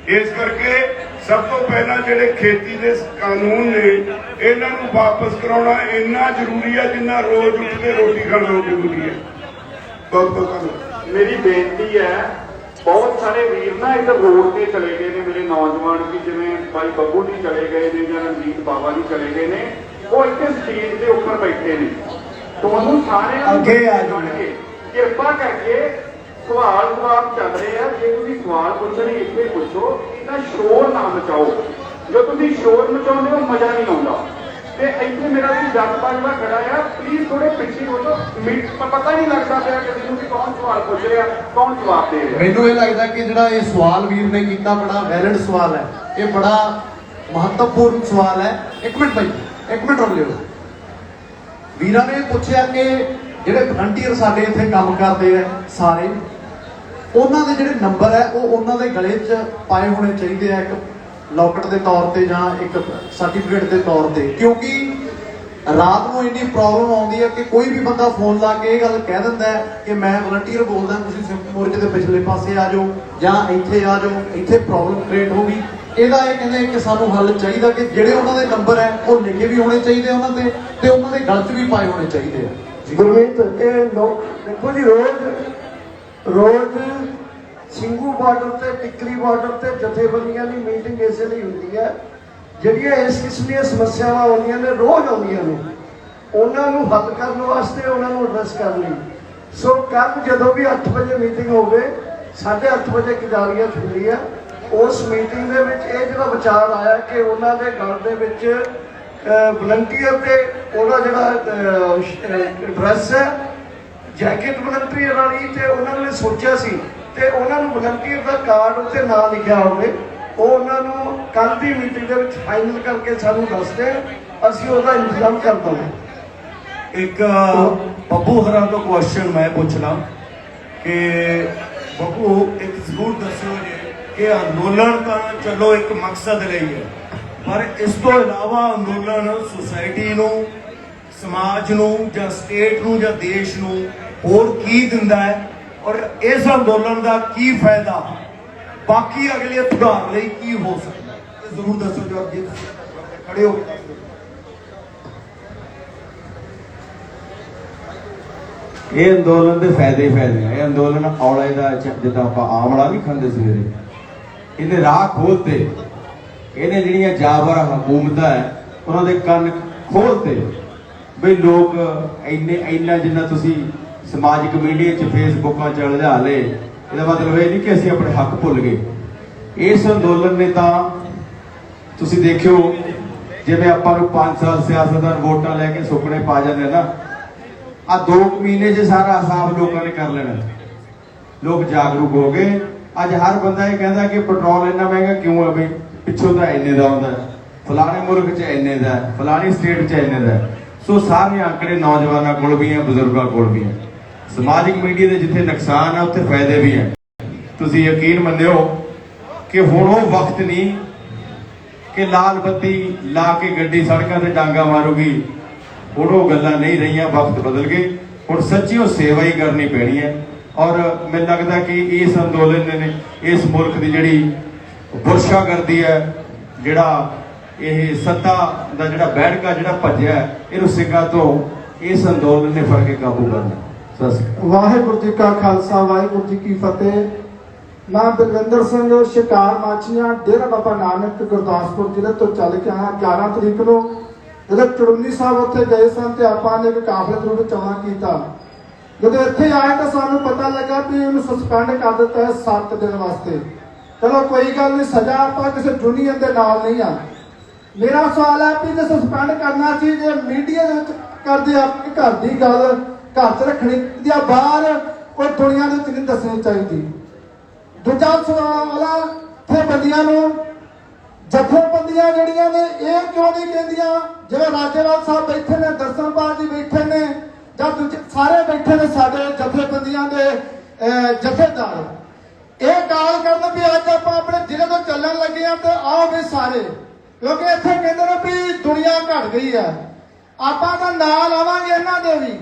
ਇਸ ਕਰਕੇ ਸਭ ਤੋਂ ਪਹਿਲਾਂ ਜਿਹੜੇ ਖੇਤੀ ਦੇ ਕਾਨੂੰਨ ਨੇ ਇਹਨਾਂ ਨੂੰ ਵਾਪਸ ਕਰਾਉਣਾ ਇੰਨਾ ਜ਼ਰੂਰੀ ਹੈ ਜਿੰਨਾ ਰੋਜ਼ ਉੱਠ ਕੇ ਰੋਟੀ ਖਾਣਾ ਜ਼ਰੂਰੀ ਹੈ। ਬਹੁਤ ਬਹੁਤ ਧੰਨਵਾਦ। ਮੇਰੀ ਬੇਨਤੀ ਹੈ, ਬਹੁਤ ਸਾਰੇ ਵੀਰ ਨਾ ਇੱਧਰ ਰੋਡ ਤੇ ਚਲੇ ਗਏ ਨੇ, ਮੇਰੇ ਨੌਜਵਾਨ ਵੀ ਜਿਵੇਂ ਭਾਈ ਬੱਬੂ ਜੀ ਚਲੇ ਗਏ ਨੇ ਜਾਂ ਰਣਜੀਤ ਬਾਵਾ ਜੀ ਚਲੇ ਗਏ ਨੇ, ਉਹ ਇੱਥੇ ਸਟੇਜ ਦੇ ਉੱਪਰ ਬੈਠੇ ਨੇ। ਤੁਹਾਨੂੰ ਸਾਰਿਆਂ ਨੂੰ ਅੱਗੇ ਆ ਜਾਓ। ਕਿਰਪਾ ਕਰਕੇ ਸਵਾਲ ਜਵਾਬ ਚੱਲ ਰਹੇ ਆ, ਜੇ ਤੁਸੀਂ ਸਵਾਲ ਪੁੱਛਣੇ ਇੱਥੇ ਪੁੱਛੋ, ਇਹਦਾ ਸ਼ੋਰ ਨਾ ਮਚਾਓ। ਜੋ ਤੁਸੀਂ ਸ਼ੋਰ ਮਚਾਉਂਦੇ ਹੋ ਮਜ਼ਾ ਨਹੀਂ ਆਉਂਦਾ। ਤੇ ਇੱਥੇ ਮੇਰਾ ਵੀ ਜੱਜ ਬਾਜਵਾ ਖੜਾ ਆ, ਪਲੀਜ਼ ਥੋੜੇ ਪਿੱਛੇ ਹੋ ਜਾਓ। ਪਤਾ ਨਹੀਂ ਲੱਗਦਾ ਪਿਆ ਕਿਸੇ ਨੂੰ ਕਿ ਕੌਣ ਸਵਾਲ ਪੁੱਛ ਰਿਹਾ, ਕੌਣ ਜਵਾਬ ਦੇ ਰਿਹਾ। ਮੈਨੂੰ ਇਹ ਲੱਗਦਾ ਕਿ ਜਿਹੜਾ ਇਹ ਸਵਾਲ ਵੀਰ ਨੇ ਕੀਤਾ ਬੜਾ ਵੈਲਿਡ ਸਵਾਲ ਹੈ, ਇਹ ਬੜਾ ਮਹੱਤਵਪੂਰਨ ਸਵਾਲ ਹੈ। ਇੱਕ ਮਿੰਟ ਭਾਈ, ਇੱਕ ਮਿੰਟ ਰੁਕ ਲਿਓ। ਵੀਰਾਂ ਨੇ ਪੁੱਛਿਆ ਕਿ ਜਿਹੜੇ ਵਲੰਟੀਅਰ ਸਾਡੇ ਇੱਥੇ ਕੰਮ ਕਰਦੇ ਆ ਸਾਰੇ, ਉਹਨਾਂ ਦੇ ਜਿਹੜੇ ਨੰਬਰ ਹੈ ਉਹ ਉਹਨਾਂ ਦੇ ਗਲੇ 'ਚ ਪਾਏ ਹੋਣੇ ਚਾਹੀਦੇ ਆ, ਇੱਕ ਲੌਕਟ ਦੇ ਤੌਰ ਤੇ ਜਾਂ ਇੱਕ ਸਰਟੀਫਿਕੇਟ ਦੇ ਤੌਰ ਤੇ, ਕਿਉਂਕਿ ਰਾਤ ਨੂੰ ਇੰਨੀ ਪ੍ਰੋਬਲਮ ਆਉਂਦੀ ਹੈ ਕਿ ਕੋਈ ਵੀ ਬੰਦਾ ਫੋਨ ਲਾ ਕੇ ਇਹ ਗੱਲ ਕਹਿ ਦਿੰਦਾ ਹੈ ਕਿ ਮੈਂ ਵਲੰਟੀਅਰ ਬੋਲਦਾ, ਤੁਸੀਂ ਸਿੰਪਲ ਮੋਰਚੇ ਦੇ ਪਿਛਲੇ ਪਾਸੇ ਆ ਜਾਓ ਜਾਂ ਇੱਥੇ ਆ ਜਾਓ, ਇੱਥੇ ਪ੍ਰੋਬਲਮ ਕ੍ਰੀਏਟ ਹੋ ਗਈ। ਇਹਦਾ ਇਹ ਕਹਿੰਦੇ ਕਿ ਸਾਨੂੰ ਹੱਲ ਚਾਹੀਦਾ ਕਿ ਜਿਹੜੇ ਉਹਨਾਂ ਦੇ ਨੰਬਰ ਹੈ ਉਹ ਲਿਖੇ ਵੀ ਹੋਣੇ ਚਾਹੀਦੇ ਉਹਨਾਂ ਤੇ ਉਹਨਾਂ ਦੇ ਗਲ 'ਚ ਵੀ ਪਾਏ ਹੋਣੇ ਚਾਹੀਦੇ ਆ। ਗੁਰਮੀਤ, ਇਹ ਲੋਕ ਦੇਖੋ ਜੀ, ਰੋਜ਼ ਸਿੰਘੂ ਬਾਰਡਰ ਤੇ ਟਿੱਕਰੀ ਬਾਰਡਰ ਤੇ ਜਥੇਬੰਦੀਆਂ ਦੀ ਮੀਟਿੰਗ ਇਸੇ ਲਈ ਹੁੰਦੀ ਹੈ। ਜਿਹੜੀਆਂ ਇਸ ਕਿਸਮ ਦੀਆਂ ਸਮੱਸਿਆਵਾਂ ਆਉਂਦੀਆਂ ਨੇ, ਰੋਜ਼ ਆਉਂਦੀਆਂ ਨੇ, ਉਹਨਾਂ ਨੂੰ ਹੱਲ ਕਰਨ ਵਾਸਤੇ ਉਹਨਾਂ ਨੂੰ ਐਡਰੈਸ ਕਰਨ ਲਈ। ਸੋ ਕੱਲ੍ਹ ਜਦੋਂ ਵੀ 8 ਵਜੇ ਮੀਟਿੰਗ ਹੋਵੇ, 8:30 ਵਜੇ ਕਿਦਾਰੀਆ ਹੁੰਦੀ ਹੈ, ਉਸ ਮੀਟਿੰਗ ਦੇ ਵਿੱਚ ਇਹ ਜਿਹੜਾ ਵਿਚਾਰ ਆਇਆ ਕਿ ਉਹਨਾਂ ਦੇ ਗਲ ਦੇ ਵਿੱਚ ਵਲੰਟੀਅਰ ਤੇ ਉਹਦਾ ਜਿਹੜਾ ਐਡਰੈਸ ਹੈ, ਜੈਕਟ ਵਲੰਟੀਅਰ ਵਾਲੀ, ਤੇ ਉਹਨਾਂ ਨੇ ਸੋਚਿਆ ਸੀ ਤੇ ਉਹਨਾਂ ਨੂੰ ਵਲੰਟੀਅਰ ਦਾ ਕਾਰਡ ਉੱਤੇ ਨਾਂ ਲਿਖਿਆ ਹੋਵੇ, ਉਹ ਉਹਨਾਂ ਨੂੰ ਕੱਲ੍ਹ ਦੀ ਮੀਟਿੰਗ ਦੇ ਵਿੱਚ ਫਾਈਨਲ ਕਰਕੇ ਸਾਨੂੰ ਦੱਸ ਦੇਣ, ਅਸੀਂ ਉਹਦਾ ਇੰਤਜ਼ਾਮ ਕਰ ਦਵਾਂਗੇ। ਇੱਕ ਬੱਬੂ ਹਰਾਂ ਤੋਂ ਕੁਐਸਚਨ ਮੈਂ ਪੁੱਛਣਾ ਕਿ ਬੱਬੂ ਇੱਕ ਜ਼ਰੂਰ ਦੱਸਿਓ ਜੀ ਕਿ ਅੰਦੋਲਨ ਤਾਂ ਚਲੋ ਇੱਕ ਮਕਸਦ ਲਈ ਹੈ, ਪਰ ਇਸ ਤੋਂ ਇਲਾਵਾ ਅੰਦੋਲਨ ਸੁਸਾਇਟੀ ਨੂੰ, ਸਮਾਜ ਨੂੰ ਜਾਂ ਸਟੇਟ ਨੂੰ ਜਾਂ ਦੇਸ਼ ਨੂੰ ਹੋਰ ਕੀ ਦਿੰਦਾ ਹੈ, ਔਰ ਇਸ ਅੰਦੋਲਨ ਦਾ ਕੀ ਫਾਇਦਾ ਬਾਕੀ ਅਗਲੇ ਸੁਧਾਰ ਲਈ ਕੀ ਹੋ ਸਕਦਾ ਹੈ, ਇਹ ਜ਼ਰੂਰ ਦੱਸੋ। ਜੋ ਅੱਗੇ ਖੜੇ ਹੋ ਕੇ ਇਹ ਅੰਦੋਲਨ ਦੇ ਫਾਇਦੇ ਆ। ਇਹ ਅੰਦੋਲਨ ਔਲੇ ਦਾ ਜਿੱਦਾਂ ਆਪਾਂ ਆਮਲਾ ਨਹੀਂ ਖਾਂਦੇ ਸਵੇਰੇ, ਇਹਨੇ ਰਾਹ ਖੋਲਤੇ, ਇਹਨੇ ਜਿਹੜੀਆਂ ਜਾਬਰ ਹਕੂਮਤਾਂ ਹੈ ਉਹਨਾਂ ਦੇ ਕੰਨ ਖੋਲਤੇ ਬਈ ਲੋਕ ਇੰਨਾ ਜਿੰਨਾ ਤੁਸੀਂ ਸਮਾਜਿਕ ਮੀਡੀਆ 'ਚ ਫੇਸਬੁੱਕਾਂ 'ਚ ਉਲਝਾ ਲਏ, ਇਹਦਾ ਮਤਲਬ ਇਹ ਨਹੀਂ ਕਿ ਅਸੀਂ ਆਪਣੇ ਹੱਕ ਭੁੱਲ ਗਏ। ਇਸ ਅੰਦੋਲਨ ਨੇ ਤਾਂ ਤੁਸੀਂ ਦੇਖਿਓ, ਜਿਵੇਂ ਆਪਾਂ ਨੂੰ 5 ਸਾਲ ਸਿਆਸਤਦਾਨ ਵੋਟਾਂ ਲੈ ਕੇ ਸੁਪਨੇ ਪਾ ਜਾਂਦੇ ਨਾ, ਆ 2 ਮਹੀਨੇ 'ਚ ਸਾਰਾ ਹਿਸਾਬ ਲੋਕਾਂ ਨੇ ਕਰ ਲੈਣਾ। ਲੋਕ ਜਾਗਰੂਕ ਹੋ ਗਏ। ਅੱਜ ਹਰ ਬੰਦਾ ਇਹ ਕਹਿੰਦਾ ਕਿ ਪੈਟਰੋਲ ਇੰਨਾ ਮਹਿੰਗਾ ਕਿਉਂ ਹੈ ਬਈ, ਪਿੱਛੋਂ ਤਾਂ ਇੰਨੇ ਦਾ ਆਉਂਦਾ, ਫਲਾਣੇ ਮੁਲਕ 'ਚ ਇੰਨੇ ਦਾ ਹੈ, ਫਲਾਣੀ ਸਟੇਟ 'ਚ ਇੰਨੇ ਦਾ ਹੈ। ਸੋ ਸਾਰੇ ਆંકੜੇ ਨੌਜਵਾਨਾਂ ਕੋਲ ਵੀ ਹੈ, ਬਜ਼ੁਰਗਾਂ ਕੋਲ ਵੀ ਹੈ। ਸਮਾਜਿਕ ਮੀਡੀਆ ਦੇ ਜਿੱਥੇ ਨੁਕਸਾਨ ਹੈ ਉੱਥੇ ਫਾਇਦੇ ਵੀ ਹੈ। ਤੁਸੀਂ ਯਕੀਨ ਮੰਨਿਓ ਕਿ ਹੁਣ ਉਹ ਵਕਤ ਨਹੀਂ ਕਿ ਲਾਲ ਬੱਤੀ ਲਾ ਕੇ ਗੱਡੀ ਸੜਕਾਂ ਤੇ ਡਾਂਗਾ ਮਾਰੂਗੀ। ਹੁਣ ਉਹ ਗੱਲਾਂ ਨਹੀਂ ਰਹੀਆਂ, ਵਕਤ ਬਦਲ ਗਏ। ਹੁਣ ਸੱਚੀ ਉਹ ਸੇਵਾ ਹੀ ਕਰਨੀ ਪੈਣੀ ਹੈ। ਔਰ ਮੈਨੂੰ ਲੱਗਦਾ ਕਿ ਇਸ ਅੰਦੋਲਨ ਨੇ ਇਸ ਮੁਲਕ ਦੀ ਜਿਹੜੀ ਬੁਰਸ਼ਾ ਕਰਦੀ ਹੈ, ਜਿਹੜਾ ਇਹ ਸੱਤਾ ਦਾ ਜਿਹੜਾ ਬੈਠਕਾ ਜਿਹੜਾ ਭੱਜਿਆ, ਇਹਨੂੰ ਸਿੰਘਾਂ ਤੋਂ ਇਸ ਅੰਦੋਲਨ ਨੇ ਫੜ ਕੇ ਕਾਬੂ ਕਰਨਾ। ਸਤਿ ਸ਼੍ਰੀ ਅਕਾਲ। ਵਾਹਿਗੁਰੂ ਜੀ ਕਾ ਖਾਲਸਾ, ਵਾਹਿਗੁਰੂ ਜੀ ਕੀ ਫਤਿਹ। ਮੈਂ ਬਲਵਿੰਦਰ ਸਿੰਘ ਸ਼ਿਕਾਰ ਮਾਚੀਆਂ, ਡੇਰਾ ਬਾਬਾ ਨਾਨਕ ਗੁਰਦਾਸਪੁਰ ਜ਼ਿਲ੍ਹੇ ਤੋਂ ਚੱਲ ਕੇ ਆਇਆ। 11 ਤਰੀਕ ਨੂੰ ਜਦੋਂ ਚੜੂਨੀ ਸਾਹਿਬ ਉੱਥੇ ਗਏ ਸਨ ਤੇ ਆਪਾਂ ਨੇ ਇੱਕ ਕਾਫਲੇ ਦੇ ਰੂਪ ਵਿੱਚ ਚੋਣਾਂ ਕੀਤਾ। ਜਦੋਂ ਇੱਥੇ ਆਏ ਤਾਂ ਸਾਨੂੰ ਪਤਾ ਲੱਗਾ ਵੀ ਉਹਨੂੰ ਸਸਪੈਂਡ ਕਰ ਦਿੱਤਾ ਹੈ 7 ਦਿਨ ਵਾਸਤੇ। ਚਲੋ ਕੋਈ ਗੱਲ ਨਹੀਂ, ਸਜ਼ਾ ਆਪਾਂ ਕਿਸੇ ਯੂਨੀਅਨ ਦੇ ਨਾਲ ਨਹੀਂ ਆ। ਮੇਰਾ ਸਵਾਲ ਹੈ ਵੀ ਜੇ ਸਸਪੈਂਡ ਕਰਨਾ ਸੀ, ਜੇ ਮੀਡੀਆ ਦੇ ਵਿੱਚ ਕਰਦੇ ਆਪਣੇ ਘਰ ਦੀ ਗੱਲ ਘਰ 'ਚ ਰੱਖਣੀ ਜਾਂ ਬਾਹਰ ਉਹ ਦੁਨੀਆ ਦੇ ਵਿੱਚ ਨਹੀਂ ਦੱਸਣੀ ਚਾਹੀਦੀ। ਦੂਜਾ ਸਵਾਲ ਜਥੇਬੰਦੀਆਂ ਨੂੰ, ਜਥੇਬੰਦੀਆਂ ਜਿਹੜੀਆਂ ਨੇ ਇਹ ਕਿਉਂ ਨਹੀਂ ਕਹਿੰਦੀਆਂ, ਜਿਵੇਂ ਰਾਜੇਵਾਲ ਸਾਹਿਬ ਬੈਠੇ ਨੇ, ਦਰਸ਼ਨਪਾਲ ਜੀ ਬੈਠੇ ਨੇ, ਜਾਂ ਦੂਜੇ ਸਾਰੇ ਬੈਠੇ ਨੇ ਸਾਡੇ ਜਥੇਬੰਦੀਆਂ ਦੇ ਜਥੇਦਾਰ, ਇਹ ਕਾਲ ਕਰਨ ਵੀ ਅੱਜ ਆਪਾਂ ਆਪਣੇ ਜ਼ਿਲ੍ਹੇ ਤੋਂ ਚੱਲਣ ਲੱਗੇ ਆ ਤੇ ਆਓ ਵੀ ਸਾਰੇ, ਕਿਉਂਕਿ ਇੱਥੇ ਕਹਿੰਦੇ ਨੇ ਵੀ ਦੁਨੀਆ ਘਟ ਗਈ ਹੈ। ਆਪਾਂ ਤਾਂ ਨਾਲ ਆਵਾਂਗੇ, ਇਹਨਾਂ ਦੇ ਵੀ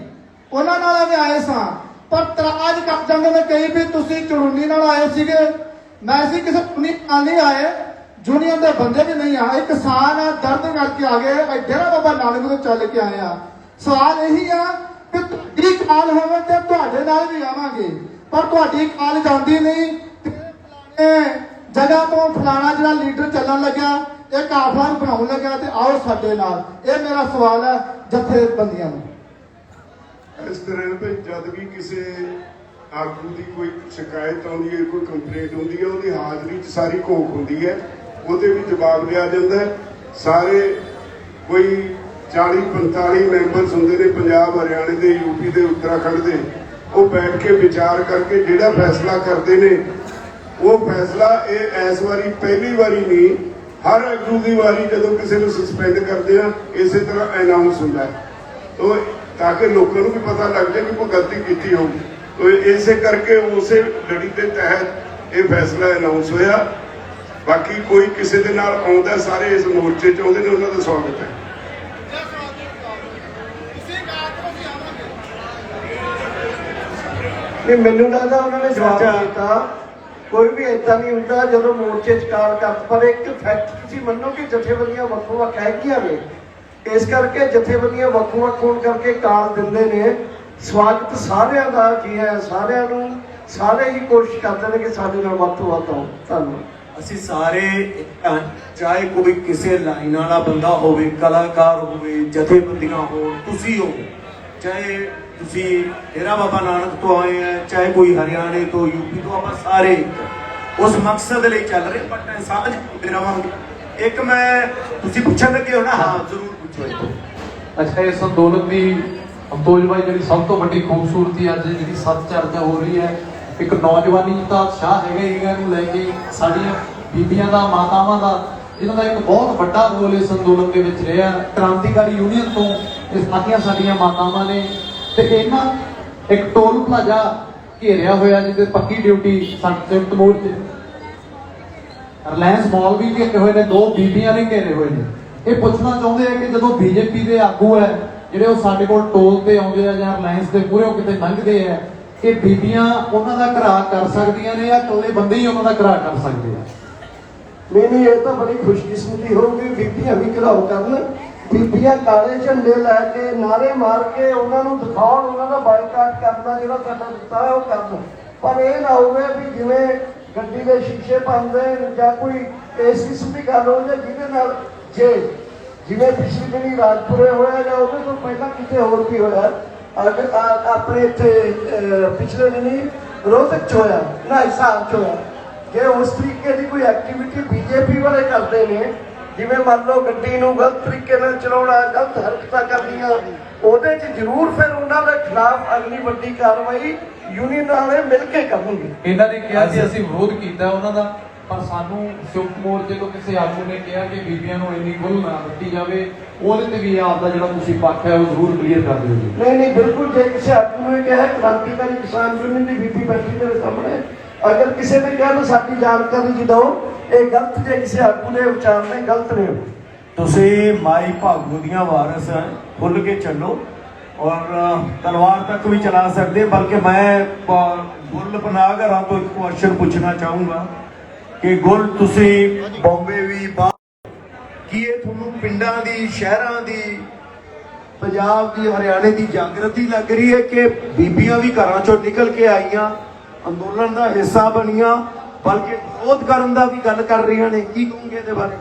ਉਹਨਾਂ ਨਾਲ ਵੀ ਆਏ ਸਾਂ, ਪਰ ਤਰਾਜ ਕਰ ਜਾਂਦੇ ਨੇ ਕਈ ਵੀ ਤੁਸੀਂ ਚੜੂਨੀ ਨਾਲ ਆਏ ਸੀਗੇ। ਮੈਂ ਸੀ ਕਿਸੇ ਚੜੂਨੀ ਨਾਲ ਨਹੀਂ ਆਏ, ਯੂਨੀਅਨ ਦੇ ਬੰਦੇ ਵੀ ਨਹੀਂ ਆਏ, ਕਿਸਾਨ ਆ, ਦਰਦ ਕਰਕੇ ਆ ਗਏ, ਡੇਰਾ ਬਾਬਾ ਨਾਨਕ ਤੋਂ ਚੱਲ ਕੇ ਆਏ ਆ। ਸਵਾਲ ਇਹੀ ਆ ਕਿ ਤੁਹਾਡੀ ਕਾਲ ਹੋਵੇ ਤੇ ਤੁਹਾਡੇ ਨਾਲ ਵੀ ਆਵਾਂਗੇ, ਪਰ ਤੁਹਾਡੀ ਕਾਲ ਜਾਂਦੀ ਨਹੀਂ। ਜਗ੍ਹਾ ਤੋਂ ਫਲਾਣਾ ਜਿਹੜਾ ਲੀਡਰ ਚੱਲਣ ਲੱਗਿਆ, ਇਹ ਕਾਫਲਾ ਬਣਾਉਣ ਲੱਗਿਆ ਤੇ ਆਓ ਸਾਡੇ ਨਾਲ। ਇਹ ਮੇਰਾ ਸਵਾਲ ਹੈ ਜਥੇਬੰਦੀਆਂ ਨੂੰ। ਇਸ ਤਰ੍ਹਾਂ ਭਈ ਜਦ ਵੀ ਕਿਸੇ ਆਗੂ ਦੀ ਕੋਈ ਸ਼ਿਕਾਇਤ ਆਉਂਦੀ ਹੈ, ਕੋਈ ਕੰਪਲੇਂਟ ਹੁੰਦੀ ਹੈ, ਉਹਦੀ ਹਾਜ਼ਰੀ 'ਚ ਸਾਰੀ ਘੋਖ ਹੁੰਦੀ ਹੈ, ਉਹਦੇ ਵੀ ਜਵਾਬ ਦਿਆ ਜਾਂਦਾ ਹੈ। ਸਾਰੇ ਕੋਈ 40-45 ਮੈਂਬਰਸ ਹੁੰਦੇ ਨੇ, ਪੰਜਾਬ, ਹਰਿਆਣੇ ਦੇ, ਯੂਪੀ ਦੇ, ਉੱਤਰਾਖੰਡ ਦੇ, ਉਹ ਬੈਠ ਕੇ ਵਿਚਾਰ ਕਰਕੇ ਜਿਹੜਾ ਫੈਸਲਾ ਕਰਦੇ ਨੇ, ਉਹ ਫੈਸਲਾ ਇਹ ਇਸ ਵਾਰੀ ਪਹਿਲੀ ਵਾਰੀ ਨਹੀਂ, ਹਰ ਆਗੂ ਦੀ ਵਾਰੀ ਜਦੋਂ ਕਿਸੇ ਨੂੰ ਸਸਪੈਂਡ ਕਰਦੇ ਆ ਇਸੇ ਤਰ੍ਹਾਂ ਅਨਾਉਂਸ ਹੁੰਦਾ ਹੈ, ਤਾਂ ਕਿ ਲੋਕਾਂ ਨੂੰ ਵੀ ਪਤਾ ਲੱਗ ਜਾਏ ਕਿ ਕੋਈ ਗਲਤੀ ਕੀਤੀ ਹੋਊਗੀ। ਤੋ ਇਸੇ ਕਰਕੇ ਉਸੇ ਲੜੀ ਦੇ ਤਹਿਤ ਇਹ ਫੈਸਲਾ ਅਨਾਉਂਸ ਹੋਇਆ। ਬਾਕੀ ਕੋਈ ਕਿਸੇ ਦੇ ਨਾਲ ਆਉਂਦਾ, ਸਾਰੇ ਇਸ ਮੋਰਚੇ 'ਚ ਆਉਂਦੇ ਨੇ, ਉਹਨਾਂ ਦਾ ਸਵਾਗਤ ਹੈ। ਨਹੀਂ, ਮੈਨੂੰ ਲੱਗਦਾ ਉਹਨਾਂ ਨੇ ਜਵਾਬ ਦਿੱਤਾ। ਕੋਈ ਵੀ ਏਦਾਂ ਨਹੀਂ ਹੁੰਦਾ ਜਦੋਂ ਮੋਰਚੇ 'ਚ ਕਾਲ ਕਰ, ਪਰ ਇੱਕ ਫੈਕਟ ਤੁਸੀਂ ਮੰਨੋ ਕਿ ਜਥੇਬੰਦੀਆਂ ਵੱਖੋ ਵੱਖ ਹੈਗੀਆਂ ਨੇ, ਇਸ ਕਰਕੇ ਜਥੇਬੰਦੀਆਂ ਵੱਖੋ ਵੱਖ ਹੋਣ ਕਰਕੇ ਕਾਲ ਦਿੰਦੇ ਨੇ। ਸਵਾਗਤ ਸਾਰਿਆਂ ਦਾ ਜੀ ਹੈ, ਸਾਰਿਆਂ ਨੂੰ, ਸਾਰੇ ਹੀ ਕੋਸ਼ਿਸ਼ ਕਰਦੇ ਨੇ ਕਿ ਸਾਡੇ ਨਾਲ ਵੱਧ ਤੋਂ ਵੱਧ ਆਓ। ਧੰਨਵਾਦ। ਅਸੀਂ ਸਾਰੇ ਚਾਹੇ ਕੋਈ ਕਿਸੇ ਲਾਈਨ ਵਾਲਾ ਬੰਦਾ ਹੋਵੇ, ਕਲਾਕਾਰ ਹੋਵੇ, ਜਥੇਬੰਦੀਆਂ ਹੋਣ, ਤੁਸੀਂ ਹੋ, ਚਾਹੇ ਤੁਸੀਂ ਡੇਰਾ ਬਾਬਾ ਨਾਨਕ ਤੋਂ ਆਏ ਹੈ, ਚਾਹੇ ਕੋਈ ਹਰਿਆਣੇ ਤੋਂ, ਯੂਪੀ ਤੋਂ, ਆਪਾਂ ਸਾਰੇ ਉਸ ਮਕਸਦ ਲਈ ਚੱਲ ਰਹੇ, ਪਰ ਸਮਝ ਕੇ ਰਵਾਂਗੇ। ਇੱਕ ਮੈਂ ਤੁਸੀਂ ਪੁੱਛਣ ਲੱਗੇ ਹੋ ਨਾ? ਹਾਂ ਜ਼ਰੂਰ ਪੁੱਛੋ। ਅੱਛਾ, ਇਸ ਅੰਦੋਲਨ ਦੀ ਅੰਦੋਜ ਬਾਈ ਜਿਹੜੀ ਸਭ ਤੋਂ ਵੱਡੀ ਖੂਬਸੂਰਤੀ ਅੱਜ ਜਿਹੜੀ ਸੱਤ ਚਰਚਾ ਹੋ ਰਹੀ ਹੈ, ਇੱਕ ਨੌਜਵਾਨੀ ਦਾ ਉਤਸ਼ਾਹ ਹੈਗਾ ਇਹਨੂੰ ਲੈ ਕੇ, ਸਾਡੀਆਂ ਬੀਬੀਆਂ ਦਾ, ਮਾਤਾਵਾਂ ਦਾ, ਇਹਨਾਂ ਦਾ ਇੱਕ ਬਹੁਤ ਵੱਡਾ ਰੋਲ ਇਸ ਅੰਦੋਲਨ ਦੇ ਵਿੱਚ ਰਿਹਾ। ਕ੍ਰਾਂਤੀਕਾਰੀ ਯੂਨੀਅਨ ਤੋਂ ਇਹ ਸਾਡੀਆਂ ਮਾਤਾਵਾਂ ਨੇ, ਤੇ ਇਹਨਾਂ ਇੱਕ ਟੋਲ ਪਲਾਜ਼ਾ ਘੇਰਿਆ ਹੋਇਆ ਜਿਹਦੇ ਪੱਕੀ ਡਿਊਟੀ ਸੰਯੁਕਤ ਮੋਰਚੇ, ਰਿਲਾਇੰਸ ਮਾਲ ਵੀ ਘੇਰੇ ਹੋਏ ਨੇ, 2 ਬੀਬੀਆਂ ਨੇ ਘੇਰੇ ਹੋਏ ਨੇ। ਇਹ ਪੁੱਛਣਾ ਚਾਹੁੰਦੇ ਆ ਕਿ ਜਦੋਂ ਬੀਜੇਪੀ ਦੇ ਆਗੂ ਹੈ ਜਿਹੜੇ ਉਹ ਸਾਡੇ ਕੋਲ ਟੋਲ ਤੇ ਆਉਂਦੇ ਆ ਜਾਂ ਰਿਲਾਇੰਸ ਦੇ ਪੂਰੇ ਕਿਤੇ ਲੰਘਦੇ ਆ, ਇਹ ਬੀਬੀਆਂ ਉਹਨਾਂ ਦਾ ਘਰਾ ਕਰ ਸਕਦੀਆਂ ਨੇ ਜਾਂ ਇਕੱਲੇ ਬੰਦੇ ਹੀ ਉਹਨਾਂ ਦਾ ਘਰਾ ਕਰ ਸਕਦੇ ਆ? ਨਹੀਂ, ਇਹ ਤਾਂ ਬੜੀ ਖੁਸ਼ਕਿਸਮਤੀ ਹੋਊਗੀ, ਬੀਬੀਆਂ ਵੀ ਘਰਾਓ ਕਰਨ। ਬੀਬੀਆਂ ਕਾਲੇ ਝੰਡੇ ਲੈ ਕੇ ਨਾਰੇ ਮਾਰ ਕੇ ਉਹਨਾਂ ਨੂੰ ਦਿਖਾਉਣ, ਉਹਨਾਂ ਦਾ ਬਾਈਕਾਟ ਕਰਨਾ ਜਿਹੜਾ ਸਾਡਾ ਦਿੱਤਾ ਹੈ ਉਹ ਕਰਨ। ਪਰ ਇਹ ਨਾ ਹੋਵੇ ਵੀ ਜਿਵੇਂ ਗੱਡੀ ਦੇ ਸ਼ੀਸ਼ੇ ਪਾਉਂਦੇ ਜਾਂ ਕੋਈ ਇਸ ਕਿਸਮ ਦੀ ਗੱਲ ਹੋ ਜਾਏ ਜਿਹਦੇ ਨਾਲ, ਜਿਵੇਂ ਪਿਛਲੀ ਦਿਨੀ ਰਾਜਪੁਰੇ ਹੋਇਆ ਜਾਂ ਉਹਦੇ ਤੋਂ ਪਹਿਲਾਂ ਕਿਤੇ ਹੋਰ ਵੀ ਹੋਇਆ, ਆਪਣੇ ਇੱਥੇ ਪਿਛਲੇ ਦਿਨੀ ਰੋਹਤਕ 'ਚ ਹੋਇਆ, ਨਾ ਹਿਸਾਬ 'ਚ ਹੋਇਆ। ਜੇ ਉਸ ਤਰੀਕੇ ਦੀ ਕੋਈ ਐਕਟੀਵਿਟੀ ਬੀਜੇਪੀ ਵਾਲੇ ਕਰਦੇ ਨੇ, ਜਿਵੇਂ ਮੰਨ ਲਓ ਗੱਡੀ ਨੂੰ ਗਲਤ ਤਰੀਕੇ ਨਾਲ ਚਲਾਉਣਾ, ਗਲਤ ਹਰਕਤਾਂ ਕਰਨੀਆਂ, ਉਹਦੇ 'ਚ ਜ਼ਰੂਰ ਫਿਰ ਉਹਨਾਂ ਦੇ ਖਿਲਾਫ ਅਗਲੀ ਵੱਡੀ ਕਾਰਵਾਈ ਯੂਨੀਅਨ ਵਾਲੇ ਮਿਲ ਕੇ ਕਰਨਗੇ। ਇਹਨਾਂ ਨੇ ਕਿਹਾ ਕਿ ਅਸੀਂ ਵਿਰੋਧ ਕੀਤਾ ਉਹਨਾਂ ਦਾ, ਪਰ ਸਾਨੂੰ ਸੰਯੁਕਤ ਮੋਰਚੇ ਤੋਂ ਕਿਸੇ ਆਗੂ ਨੇ ਕਿਹਾ ਕਿ ਬੀਬੀਆਂ ਨੂੰ ਇੰਨੀ ਖੁੱਲ੍ਹ ਨਾ ਦਿੱਤੀ ਜਾਵੇ, ਉਹਦੇ ਤੇ ਵੀ ਆਪ ਦਾ ਜਿਹੜਾ ਤੁਸੀਂ ਪੱਖ ਹੈ ਉਹ ਜ਼ਰੂਰ ਕਲੀਅਰ ਕਰ ਦਿਓ ਜੀ। नहीं नहीं बिल्कुल, जे किसी आगू ने कहा क्रांतिकारी किसान यूनियन की बीबी बैठी मेरे सामने, अगर किसी ने कहा तो साडी जानकारी जी दो, ये गलत जे किसी आगू ने उच्चारने गलत ने। ਤੁਸੀਂ ਮਾਈ ਭਾਗੂ ਦੀਆਂ ਵਾਰਸ ਹੈ, ਖੁੱਲ ਕੇ ਚੱਲੋ ਔਰ ਤਲਵਾਰ ਤੱਕ ਵੀ ਚਲਾ ਸਕਦੇ। ਬਲਕਿ ਮੈਂ ਗੁੱਲ ਪਨਾਹਗਰਾਂ ਤੋਂ ਇੱਕ ਕੁਐਸਚਨ ਪੁੱਛਣਾ ਚਾਹੂੰਗਾ ਕਿ ਗੁੱਲ ਤੁਸੀਂ ਬੰਬੇ ਵੀ ਕੀ ਇਹ ਤੁਹਾਨੂੰ ਪਿੰਡਾਂ ਦੀ, ਸ਼ਹਿਰਾਂ ਦੀ, ਪੰਜਾਬ ਦੀ, ਹਰਿਆਣੇ ਦੀ ਜਾਗਰਤੀ ਲੱਗ ਰਹੀ ਹੈ ਕਿ ਬੀਬੀਆਂ ਵੀ ਘਰਾਂ ਚੋਂ ਨਿਕਲ ਕੇ ਆਈਆਂ, ਅੰਦੋਲਨ ਦਾ ਹਿੱਸਾ ਬਣੀਆਂ, ਬਲਕਿ ਵਿਰੋਧ ਕਰਨ ਦਾ ਵੀ ਗੱਲ ਕਰ ਰਹੀਆਂ ਨੇ? ਕੀ ਕਹੋਗੇ ਇਹਦੇ ਬਾਰੇ?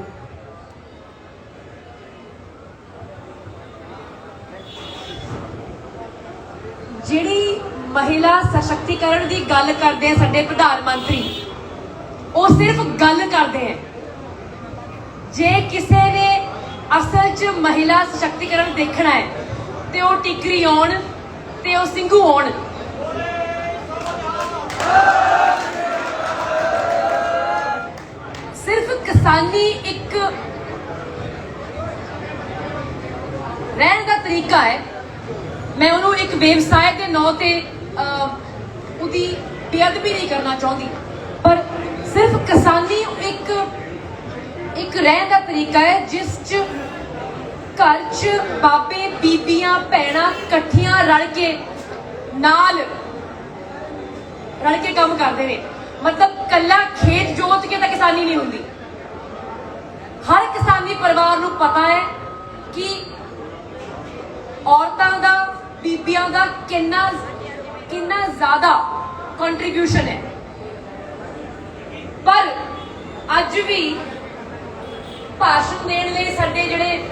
ਜਿਹੜੀ ਮਹਿਲਾ ਸਸ਼ਕਤੀਕਰਨ ਦੀ ਗੱਲ ਕਰਦੇ ਆ ਸਾਡੇ ਪ੍ਰਧਾਨ ਮੰਤਰੀ, ਉਹ ਸਿਰਫ ਗੱਲ ਕਰਦੇ ਆ। ਜੇ ਕਿਸੇ ਨੇ ਅਸਲ 'ਚ ਮਹਿਲਾ ਸਸ਼ਕਤੀਕਰਨ ਦੇਖਣਾ ਹੈ ਤੇ ਉਹ ਟਿਕਰੀ ਆਉਣ ਤੇ ਉਹ ਸਿੰਘੂ ਆਉਣ। ਸਿਰਫ ਕਿਸਾਨੀ ਇੱਕ ਰਹਿਣ ਦਾ ਤਰੀਕਾ ਹੈ। ਮੈਂ ਉਹਨੂੰ ਇੱਕ ਵਿਵਸਾय ਦੇ ਨਾਂ ਤੇ ਉਹਦੀ ਬੇਅਦਬੀ ਨਹੀਂ ਕਰਨਾ ਚਾਹੁੰਦੀ, ਪਰ ਸਿਰਫ ਕਿਸਾਨੀ ਇੱਕ ਰਹਿਣ ਦਾ ਤਰੀਕਾ ਹੈ ਜਿਸ 'ਚ ਘਰ 'ਚ ਬਾਬੇ, ਬੀਬੀਆਂ, ਭੈਣਾਂ ਇਕੱਠੀਆਂ ਰਲ ਕੇ ਕੰਮ ਕਰਦੇ ਨੇ। ਮਤਲਬ ਕੱਲਾ ਖੇਤ ਜੋਤ ਕੇ ਤਾਂ ਕਿਸਾਨੀ ਨਹੀਂ ਹੁੰਦੀ। ਹਰ ਕਿਸਾਨੀ ਪਰਿਵਾਰ ਨੂੰ ਪਤਾ ਹੈ ਕਿ ਔਰਤਾਂ ਦਾ, ਬੀਬੀਆਂ ਦਾ ਕਿੰਨਾ ਜ਼ਿਆਦਾ ਕੰਟਰੀਬਿਊਸ਼ਨ ਹੈ। ਪਰ ਅੱਜ ਵੀ ਭਾਸ਼ਣ ਦੇਣ ਲਈ ਸਾਡੇ ਜਿਹੜੇ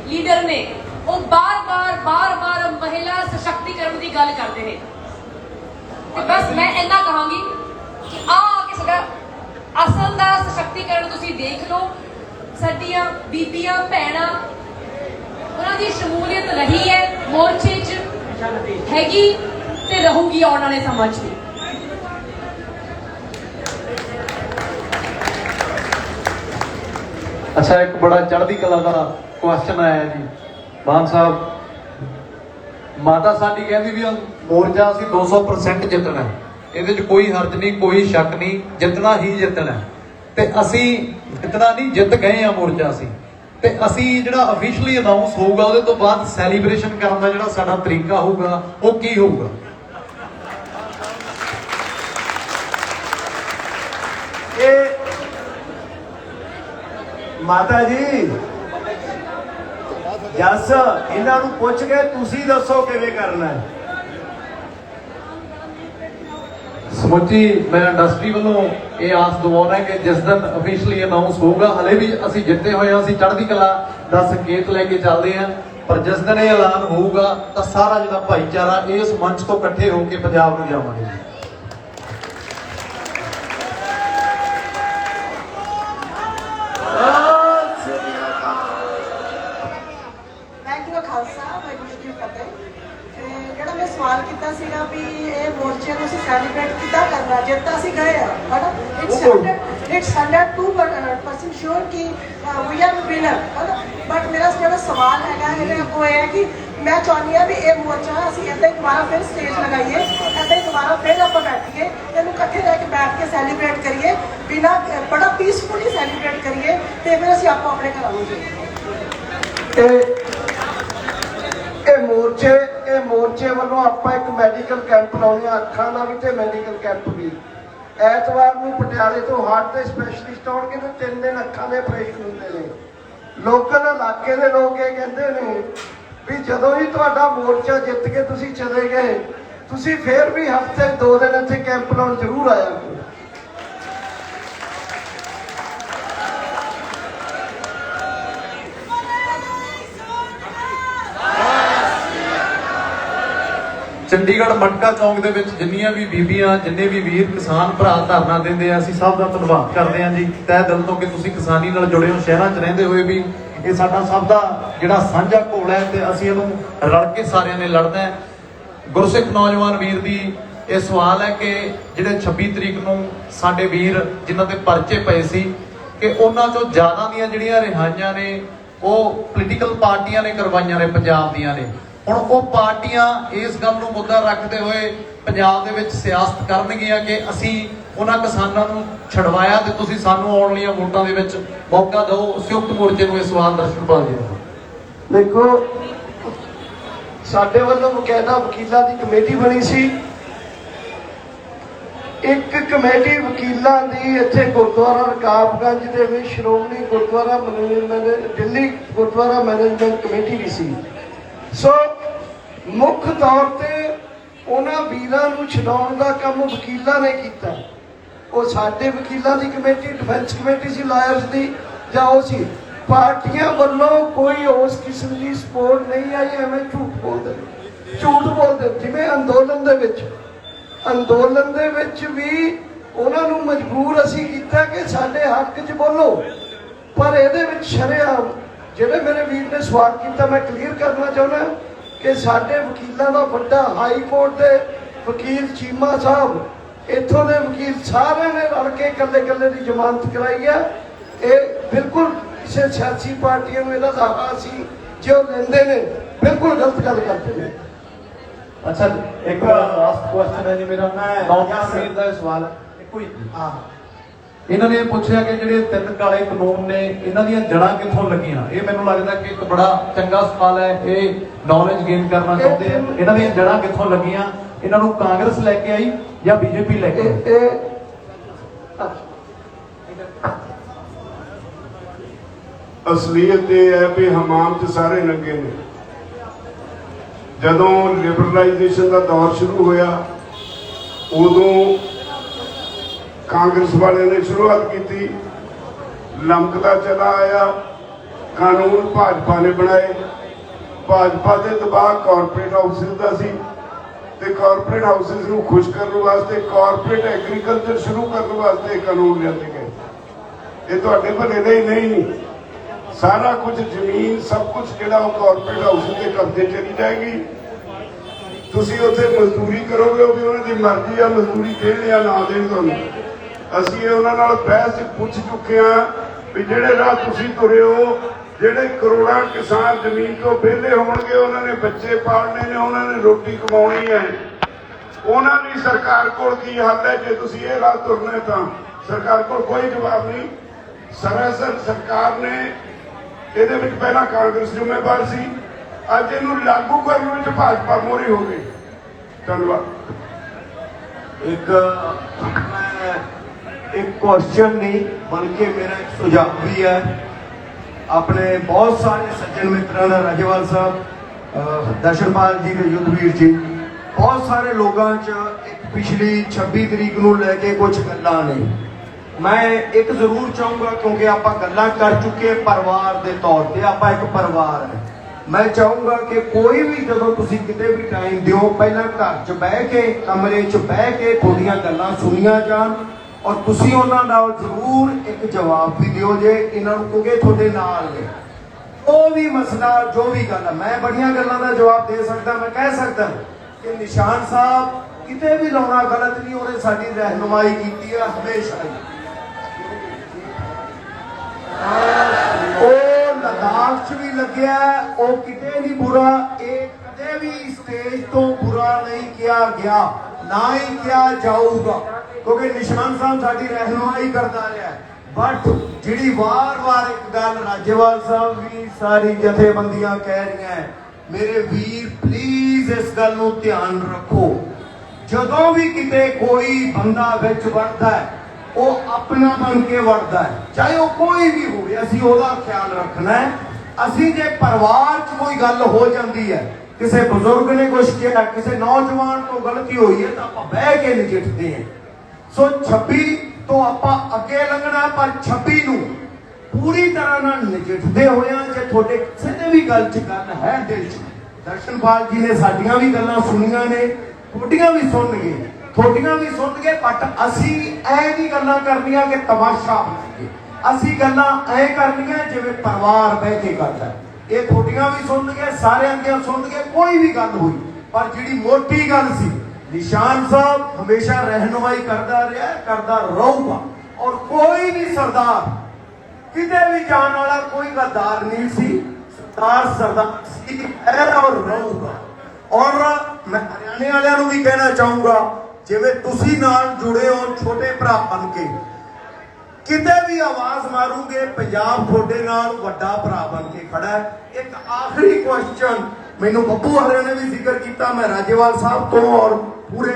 ਲੀਡਰ ਨੇ ਉਹ ਬਾਰ-ਬਾਰ ਮਹਿਲਾ ਸਸ਼ਕਤੀਕਰਨ ਦੀ ਗੱਲ ਕਰਦੇ ਨੇ। ਤੇ ਬਸ ਮੈਂ ਇੰਨਾ ਕਹਾਂਗੀ ਕਿ ਕਿ ਸਾਡਾ ਅਸਲ ਦਾ ਸਸ਼ਕਤੀਕਰਨ ਤੁਸੀਂ ਦੇਖ ਲਓ। ਸਾਡੀਆਂ ਬੀਬੀਆਂ, ਭੈਣਾਂ, ਉਹਨਾਂ ਦੀ ਸ਼ਮੂਲੀਅਤ ਰਹੀ ਹੈ ਮੋਰਚੇ 'ਚ, ਹੈਗੀ ਤੇ ਰਹੂਗੀ ਆਉਣ ਵਾਲੇ ਸਮਾਂ 'ਚ ਵੀ। ਅੱਛਾ, ਇੱਕ ਬੜਾ ਚੜ੍ਹਦੀ ਕਲਾ ਦਾ ਕੁਐਸਚਨ ਆਇਆ ਜੀ ਮਾਨ ਸਾਹਿਬ। ਮਾਤਾ ਸਾਡੀ ਕਹਿੰਦੀ ਵੀ ਮੋਰਚਾ ਅਸੀਂ 200% ਜਿੱਤਣਾ, ਇਹਦੇ 'ਚ ਕੋਈ ਹਰਜ ਨਹੀਂ, ਕੋਈ ਸ਼ੱਕ ਨਹੀਂ, ਜਿੱਤਣਾ ਹੀ ਜਿੱਤਣਾ। ਤੇ ਅਸੀਂ ਜਿੱਤਣਾ ਨਹੀਂ, ਜਿੱਤ ਗਏ ਆ ਮੋਰਚਾ ਅਸੀਂ। ਤੇ ਅਸੀਂ ਜਿਹੜਾ ਅਫੀਸ਼ੀਅਲੀ ਅਨਾਉਂਸ ਹੋਊਗਾ ਉਹਦੇ ਤੋਂ ਬਾਅਦ ਸੈਲੀਬ੍ਰੇਸ਼ਨ ਕਰਨ ਦਾ ਜਿਹੜਾ ਸਾਡਾ ਤਰੀਕਾ ਹੋਊਗਾ ਉਹ ਕੀ ਹੋਊਗਾ? ਇਹ ਮਾਤਾ ਜੀ ਜੱਸ ਇਹਨਾਂ ਨੂੰ ਪੁੱਛ ਕੇ ਤੁਸੀਂ ਦੱਸੋ ਕਿਵੇਂ ਕਰਨਾ ਹੈ। ਸਮੁੱਚੀ ਮੈਂ ਇੰਡਸਟਰੀ ਵੱਲੋਂ ਇਹ ਆਸ ਦਿਵਾਉਣਾ ਕਿ ਜਿਸ ਦਿਨ ਅਫੀਸ਼ੀਅਲੀ ਅਨਾਉਂਸ ਹੋਊਗਾ, ਹਲੇ ਵੀ ਅਸੀਂ ਜਿੱਤੇ ਹੋਏ ਹਾਂ, ਅਸੀਂ ਚੜ੍ਹਦੀ ਕਲਾ ਦਾ ਸੰਕੇਤ ਲੈ ਕੇ ਚੱਲਦੇ ਹਾਂ, ਪਰ ਜਿਸ ਦਿਨ ਇਹ ਐਲਾਨ ਹੋਊਗਾ ਤਾਂ ਸਾਰਾ ਜਿਹੜਾ ਭਾਈਚਾਰਾ ਇਸ ਮੰਚ ਤੋਂ ਇਕੱਠੇ ਹੋ ਕੇ ਪੰਜਾਬ ਨੂੰ ਜਾਵਾਂਗੇ। ਜਿਹੜਾ ਮੈਂ ਸਵਾਲ ਕੀਤਾ ਸੀਗਾ ਵੀ ਇਹ ਮੋਰਚੇ ਨੂੰ ਅਸੀਂ ਸੈਲੀਬ੍ਰੇਟ ਕਿੱਦਾਂ ਕਰਨਾ, ਜਿੱਤ ਤਾਂ ਅਸੀਂ ਗਏ ਆ, ਹਨਾ। ਇਟਸ 102% ਸ਼ੋਰ ਕਿ ਵੀ ਆਰ ਵਿਨਰ, ਹਨਾ। ਬਟ ਮੇਰਾ ਜਿਹੜਾ ਸਵਾਲ ਹੈਗਾ ਉਹ ਇਹ ਹੈ ਕਿ ਮੈਂ ਚਾਹੁੰਦੀ ਹਾਂ ਵੀ ਇਹ ਮੋਰਚਾ ਅਸੀਂ ਇੱਦਾਂ ਹੀ ਦੁਬਾਰਾ ਫਿਰ ਸਟੇਜ ਲਗਾਈਏ, ਇੱਦਾਂ ਹੀ ਦੁਬਾਰਾ ਫਿਰ ਆਪਾਂ ਬੈਠੀਏ, ਇਹਨੂੰ ਇਕੱਠੇ ਰਹਿ ਕੇ ਬੈਠ ਕੇ ਸੈਲੀਬ੍ਰੇਟ ਕਰੀਏ, ਬਿਨਾਂ ਬੜਾ ਪੀਸਫੁਲੀ ਸੈਲੀਬ੍ਰੇਟ ਕਰੀਏ, ਤੇ ਫਿਰ ਅਸੀਂ ਆਪਾਂ ਆਪਣੇ ਘਰਾਂ ਨੂੰ ਜਾਈਏ। ਇਹ ਮੋਰਚੇ ਵੱਲੋਂ ਆਪਾਂ ਇੱਕ ਮੈਡੀਕਲ ਕੈਂਪ ਲਾਉਂਦੇ ਹਾਂ, ਅੱਖਾਂ ਦਾ ਵੀ ਤੇ ਮੈਡੀਕਲ ਕੈਂਪ ਵੀ। ਐਤਵਾਰ ਨੂੰ ਪਟਿਆਲੇ ਤੋਂ ਹਾਰਟ ਦੇ ਸਪੈਸ਼ਲਿਸਟ ਆਉਣਗੇ ਤੇ 3 ਦਿਨ ਅੱਖਾਂ ਦੇ ਆਪਰੇਸ਼ਨ ਹੁੰਦੇ ਨੇ। ਲੋਕਲ ਇਲਾਕੇ ਦੇ ਲੋਕ ਇਹ ਕਹਿੰਦੇ ਨੇ ਵੀ ਜਦੋਂ ਹੀ ਤੁਹਾਡਾ ਮੋਰਚਾ ਜਿੱਤ ਕੇ ਤੁਸੀਂ ਚਲੇ ਗਏ, ਤੁਸੀਂ ਫੇਰ ਵੀ ਹਫ਼ਤੇ 2 ਦਿਨ ਇੱਥੇ ਕੈਂਪ ਲਾਉਣ ਜ਼ਰੂਰ ਆਇਆ ਕਰੋ। ਚੰਡੀਗੜ੍ਹ ਮਟਕਾ ਚੌਂਕ ਦੇ ਵਿੱਚ ਜਿੰਨੀਆਂ ਵੀ ਬੀਬੀਆਂ, ਜਿੰਨੇ ਵੀ ਵੀਰ ਕਿਸਾਨ ਭਰਾ ਧਰਨਾ ਦਿੰਦੇ ਆ, ਅਸੀਂ ਸਭ ਦਾ ਧੰਨਵਾਦ ਕਰਦੇ ਹਾਂ ਜੀ ਤਹਿ ਦਿਲ ਤੋਂ ਕਿ ਤੁਸੀਂ ਕਿਸਾਨੀ ਨਾਲ ਜੁੜੇ ਹੋ। ਸ਼ਹਿਰਾਂ 'ਚ ਰਹਿੰਦੇ ਹੋਏ ਵੀ ਇਹ ਸਾਡਾ ਸਭ ਦਾ ਜਿਹੜਾ ਸਾਂਝਾ ਘੋਲ ਹੈ ਤੇ ਅਸੀਂ ਇਹਨੂੰ ਰਲ ਕੇ ਸਾਰਿਆਂ ਨੇ ਲੜਨਾ ਹੈ। ਗੁਰਸਿੱਖ ਨੌਜਵਾਨ ਵੀਰ ਦੀ ਇਹ ਸਵਾਲ ਹੈ ਕਿ ਜਿਹੜੇ 26 ਤਰੀਕ ਨੂੰ ਸਾਡੇ ਵੀਰ ਜਿਨ੍ਹਾਂ ਦੇ ਪਰਚੇ ਪਏ ਸੀ ਕਿ ਉਹਨਾਂ ਚੋਂ ਜ਼ਿਆਦਾ ਦੀਆਂ ਜਿਹੜੀਆਂ ਰਿਹਾਈਆਂ ਨੇ ਉਹ ਪੋਲੀਟੀਕਲ ਪਾਰਟੀਆਂ ਨੇ ਕਰਵਾਈਆਂ ਨੇ, ਪੰਜਾਬ ਦੀਆਂ ਨੇ। ਹੁਣ ਉਹ ਪਾਰਟੀਆਂ ਇਸ ਗੱਲ ਨੂੰ ਮੁੱਦਾ ਰੱਖਦੇ ਹੋਏ ਪੰਜਾਬ ਦੇ ਵਿੱਚ ਸਿਆਸਤ ਕਰਨਗੀਆਂ ਕਿ ਅਸੀਂ ਉਹਨਾਂ ਕਿਸਾਨਾਂ ਨੂੰ ਛਡਵਾਇਆ ਤੇ ਤੁਸੀਂ ਸਾਨੂੰ ਆਉਣ ਵਾਲੀਆਂ ਵੋਟਾਂ ਦੇ ਵਿੱਚ ਮੌਕਾ ਦਿਓ। ਸੰਯੁਕਤ ਮੋਰਚੇ ਨੂੰ ਇਹ ਸਵਾਲ ਦਰਸ਼ਨਪਾਲ ਜੀ ਦਾ। ਦੇਖੋ, ਸਾਡੇ ਵੱਲੋਂ ਬਕਾਇਦਾ ਵਕੀਲਾਂ ਦੀ ਕਮੇਟੀ ਬਣੀ ਸੀ। ਇੱਕ ਕਮੇਟੀ ਵਕੀਲਾਂ ਦੀ ਇੱਥੇ ਗੁਰਦੁਆਰਾ ਰਕਾਬਗੰਜ ਦੇ ਵਿੱਚ ਸ਼੍ਰੋਮਣੀ ਗੁਰਦੁਆਰਾ ਦਿੱਲੀ ਗੁਰਦੁਆਰਾ ਮੈਨੇਜਮੈਂਟ ਕਮੇਟੀ ਵੀ ਸੀ। ਸੋ ਮੁੱਖ ਤੌਰ ਤੇ ਉਹਨਾਂ ਵੀਰਾਂ ਨੂੰ ਛਡਾਉਣ ਦਾ ਕੰਮ ਵਕੀਲਾਂ ਨੇ ਕੀਤਾ। ਉਹ ਸਾਡੇ ਵਕੀਲਾਂ ਦੀ ਕਮੇਟੀ, ਡਿਫੈਂਸ ਕਮੇਟੀ ਸੀ ਲਾਇਰਸ ਦੀ, ਜਾਂ ਉਹ ਸੀ। ਪਾਰਟੀਆਂ ਵੱਲੋਂ ਕੋਈ ਉਸ ਕਿਸਮ ਦੀ ਸਪੋਰਟ ਨਹੀਂ ਆਈ। ਐਵੇਂ ਝੂਠ ਬੋਲਦੇ ਜਿਵੇਂ ਅੰਦੋਲਨ ਦੇ ਵਿੱਚ ਵੀ ਉਹਨਾਂ ਨੂੰ ਮਜਬੂਰ ਅਸੀਂ ਕੀਤਾ ਕਿ ਸਾਡੇ ਹੱਕ 'ਚ ਬੋਲੋ। ਪਰ ਇਹਦੇ ਵਿੱਚ ਸ਼ਰੇਆਮ ਜਿਹੜੇ ਮੇਰੇ ਵੀਰ ਨੇ ਸਵਾਲ ਕੀਤਾ, ਮੈਂ ਕਲੀਅਰ ਕਰਨਾ ਚਾਹੁੰਦਾ ਕਿ ਸਾਡੇ ਵਕੀਲਾਂ ਦਾ ਵੱਡਾ ਹਾਈ ਕੋਰਟ ਦੇ ਵਕੀਲ ਚੀਮਾ ਸਾਹਿਬ, ਇੱਥੋਂ ਦੇ ਵਕੀਲ ਸਾਰਿਆਂ ਨੇ ਰਲ ਕੇ ਇਕੱਲੇ ਦੀ ਜ਼ਮਾਨਤ ਕਰਾਈ ਹੈ। ਇਹ ਬਿਲਕੁਲ ਕਿਸੇ ਸਿਆਸੀ ਪਾਰਟੀਆਂ ਨੂੰ ਇਹਦਾ ਦਾਅਵਾ ਸੀ ਜੇ ਉਹ ਲੈਂਦੇ ਨੇ, ਬਿਲਕੁਲ ਗਲਤ ਗੱਲ ਕਰਦੇ ਨੇ। ਅੱਛਾ, ਇੱਕ ਲਾਸਟ ਕੁਐਸਚਨ ਹੈ ਜੀ ਮੇਰਾ। ਨੌਜਵਾਨ ਦਾ ਸਵਾਲ ਹੈ। ਇਹਨਾਂ ਨੇ ਇਹ ਪੁੱਛਿਆ ਕਿ ਜਿਹੜੇ 3 ਕਾਲੇ ਕਾਨੂੰਨ ਨੇ ਇਹਨਾਂ ਦੀਆਂ ਜੜ੍ਹਾਂ ਕਿੱਥੋਂ ਲੱਗੀਆਂ। ਇਹ ਮੈਨੂੰ ਲੱਗਦਾ ਕਿ ਇੱਕ ਬੜਾ ਚੰਗਾ ਸਵਾਲ ਹੈ। ਇਹ ਨੌਲੇਜ ਗੇਨ ਕਰਨਾ ਚਾਹੁੰਦੇ ਆ। ਇਹਨਾਂ ਦੀਆਂ ਜੜ੍ਹਾਂ ਕਿੱਥੋਂ ਲੱਗੀਆਂ? ਇਹਨਾਂ ਨੂੰ ਕਾਂਗਰਸ ਲੈ ਕੇ ਆਈ ਜਾਂ ਬੀਜੇਪੀ ਲੈ ਕੇ ਆਈ? ਅਸਲੀਅਤ ਇਹ ਹੈ ਵੀ ਹਮਾਮ 'ਚ ਸਾਰੇ ਲੱਗੇ ਨੇ। ਜਦੋਂ ਲਿਬਰਲਾਈਜੇਸ਼ਨ ਦਾ ਦੌਰ ਸ਼ੁਰੂ ਹੋਇਆ ਉਦੋਂ ਕਾਂਗਰਸ ਵਾਲਿਆਂ ਨੇ ਸ਼ੁਰੂਆਤ ਕੀਤੀ, ਲਮਕਦਾ ਚਲਾ ਆਇਆ। ਕਾਨੂੰਨ ਭਾਜਪਾ ਨੇ ਬਣਾਏ। ਭਾਜਪਾ ਦੇ ਦਬਾਅ ਕਾਰਪੋਰੇਟ ਹਾਊਸਿਸ ਦਾ ਸੀ ਤੇ ਕਾਰਪੋਰੇਟ ਹਾਊਸਿਸ ਨੂੰ ਖੁਸ਼ ਕਰਨ ਵਾਸਤੇ ਕਾਰਪੋਰੇਟ ਐਗਰੀਕਲਚਰ ਸ਼ੁਰੂ ਕਰਨ ਵਾਸਤੇ ਕਾਨੂੰਨ ਲਿਆਂਦੇ ਗਏ। ਇਹ ਤੁਹਾਡੇ ਭਲੇ ਲਈ ਨਹੀਂ। ਸਾਰਾ ਕੁਝ ਜ਼ਮੀਨ ਸਭ ਕੁਝ ਜਿਹੜਾ ਉਹ ਕਾਰਪੋਰੇਟ ਹਾਊਸ ਦੇ ਕਬਜ਼ੇ ਚਲੀ ਜਾਏਗੀ। ਤੁਸੀਂ ਉੱਥੇ ਮਜ਼ਦੂਰੀ ਕਰੋਗੇ, ਉਹ ਵੀ ਉਹਨਾਂ ਦੀ ਮਰਜ਼ੀ ਆ ਮਜ਼ਦੂਰੀ ਦੇਣ ਜਾਂ ਨਾ ਦੇਣ ਤੁਹਾਨੂੰ। ਅਸੀਂ ਉਹਨਾਂ ਨਾਲ ਬਹਿਸ ਪੁੱਛ ਚੁੱਕੇ ਹਾਂ ਵੀ ਜਿਹੜੇ ਰਾਹ ਤੁਸੀਂ ਤੁਰੇ ਹੋ, ਜਿਹੜੇ ਕਰੋੜਾਂ ਕਿਸਾਨ ਜ਼ਮੀਨ ਤੋਂ ਵਿਹਲੇ ਹੋਣਗੇ, ਉਹਨਾਂ ਨੇ ਬੱਚੇ ਪਾਲਣੇ ਨੇ, ਉਹਨਾਂ ਨੇ ਰੋਟੀ ਕਮਾਉਣੀ ਹੈ, ਉਹਨਾਂ ਦੀ ਸਰਕਾਰ ਕੋਲ ਕੀ ਹੱਲ ਹੈ? ਜੇ ਤੁਸੀਂ ਇਹ ਰਾਹ ਤੁਰਨਾ ਤਾਂ ਸਰਕਾਰ ਕੋਲ ਕੋਈ ਜਵਾਬ ਨਹੀਂ। ਸਰਾਸਰ ਸਰਕਾਰ ਨੇ ਇਹਦੇ ਵਿੱਚ ਪਹਿਲਾਂ ਕਾਂਗਰਸ ਜ਼ਿੰਮੇਵਾਰ ਸੀ, ਅੱਜ ਇਹਨੂੰ ਲਾਗੂ ਕਰਨ ਵਿੱਚ ਭਾਜਪਾ ਮੋਹਰੀ ਹੋ ਗਈ। ਧੰਨਵਾਦ। एक क्वेश्चन नहीं बल्कि मेरा एक सुझाव भी है। अपने बहुत सारे सज्जन मित्रों का राजेवाल साहब, दर्शनपाल जी के युद्धवीर जी, बहुत सारे लोगों एक पिछली 26 तरीक को लैके कुछ गल्लां ने। मैं एक जरूर चाहूँगा क्योंकि आप गल्लां कर चुके परिवार के तौर पर, आप एक परिवार है। मैं चाहूँगा कि कोई भी जो तुसी किते भी टाइम दिओ, पहला घर च बह के कमरे च बह के थोड़ियां गल्लां सुनिया जान और तुसी उन्हां नाल जरूर एक जवाब भी दिओ जे इन्हां नूं, क्योंकि तुहाडे नाल ने वो भी मसला जो भी गल है। मैं बड़ियां गल्लां दा जवाब दे सकदा, मैं कह सकदा कि निशान साहब किते भी लाउणा गलत नहीं, उन्हें साडी रहनुमाई कीती है हमेशा ही। लद्दाख च भी लग्या, वो किते नहीं बुरा, एक कदे भी स्टेज तो बुरा नहीं किया गया, ना ही किया जाऊगा, क्योंकि निशान साहब साडी रहनुमाई करता रहा। बट जिहड़ी वार-वार एक गल राजेवाल साहब भी सारी जथेबंदियां कह रही हैं, मेरे वीर प्लीज इस गल नूं ध्यान रखो, जदों भी किते कोई बंदा विच वड़दा है वो अपना बन के वड़दा है, चाहे वो कोई भी हो, असीं ओहदा ख्याल रखना है। असीं जे परिवार च कोई गल हो जाती है, किसी बुजुर्ग ने कुछ किया, किसी नौजवान को गलती हुई है, तो आप बह के नजिठते हैं। सो 26 तो आप अगे लंघना, पर 26 नूं पूरी तरह नाल नजिठदे होया जे थोड़े किसी ने भी गल च गल है दिल च। दर्शनपाल जी ने साडियां भी गल्लां सुनियां ने, थोड़ियां भी सुन गए, थोड़ियां भी सुन गए, बट असी ऐ नहीं गल्लां करनियां कि तमाशा बनाइए, असी गल्लां ऐ करनियां जिवें परिवार बह के करदा है। ये थोड़ियां भी सुन गए, सारियां दियां सुन गए, कोई भी गल हुई, पर जिहड़ी मोटी गल सी निशान साहब हमेशा रहनुमाई करता रहा, करता रहूगा, और कोई भी सरदार किते भी जाने वाला कोई गद्दार नहीं सी। सरदार सरदार सी है और रहूगा। और मैं हरियाणे वालियां नूं भी कहना चाहूंगा, जिवें तुसी नाल जुड़े हो छोटे भरा बन के, किते भी आवाज मारूंगे, पंजाब थोड़े नाल वड्डा भरा बन के खड़ा है। एक आखिरी क्वेश्चन मैनू बब्बू वाले ने भी जिक्र किया, मैं राजेवाल साहब तो और पूरे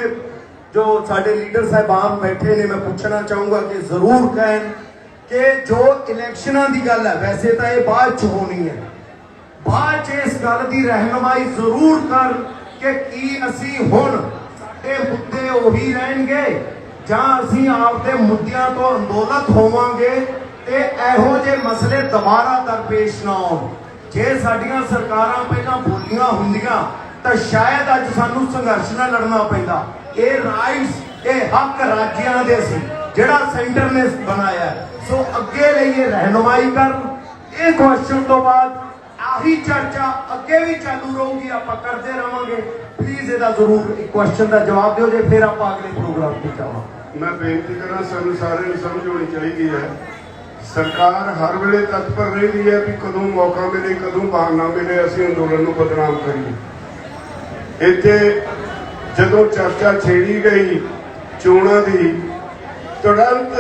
जो साडे लीडर साहबान बैठे ने मैं पूछना चाहूंगा कि जरूर कहें कि जो इलैक्शनां दी गल है, वैसे तो ये बाद च होनी है, बाद च इस गल की रहनुमाई जरूर कर कि की असी हुण साडे मुद्दे उही रहणगे जां असी आपदे मुद्दियां तो अंदोलत होवांगे ते एहो जे मसले दोबारा दरपेश ना आउण। जे साडियां सरकारां पहलां बोलियां हुंदियां तां शायद अज सानू संघर्ष ना लड़ना पैंदा। ये राइट्स, ये हक राज्यां दे सी जिहड़ा सेंटर ने बनाया है। सो अगे लईए रहनुमाई कर। ये क्वेश्चन तो बाद आही चर्चा अगे भी चालू रहूगी, आपां करते रहांगे। प्लीज इहदा जरूर एक क्वेश्चन का जवाब दिओ जे फिर आपां अगले प्रोग्राम ते जावांगे। मैं बेनती करा, सानू सारे नूं समझ होनी चाहिए है, सरकार हर वेले तत्पर रही है भी कदों मौका मिले, कदों बहाना मिले असीं अंदोलन नूं बदनाम करिए। इत्थे जदों चर्चा छेड़ी गई चोणां दी, तुरंत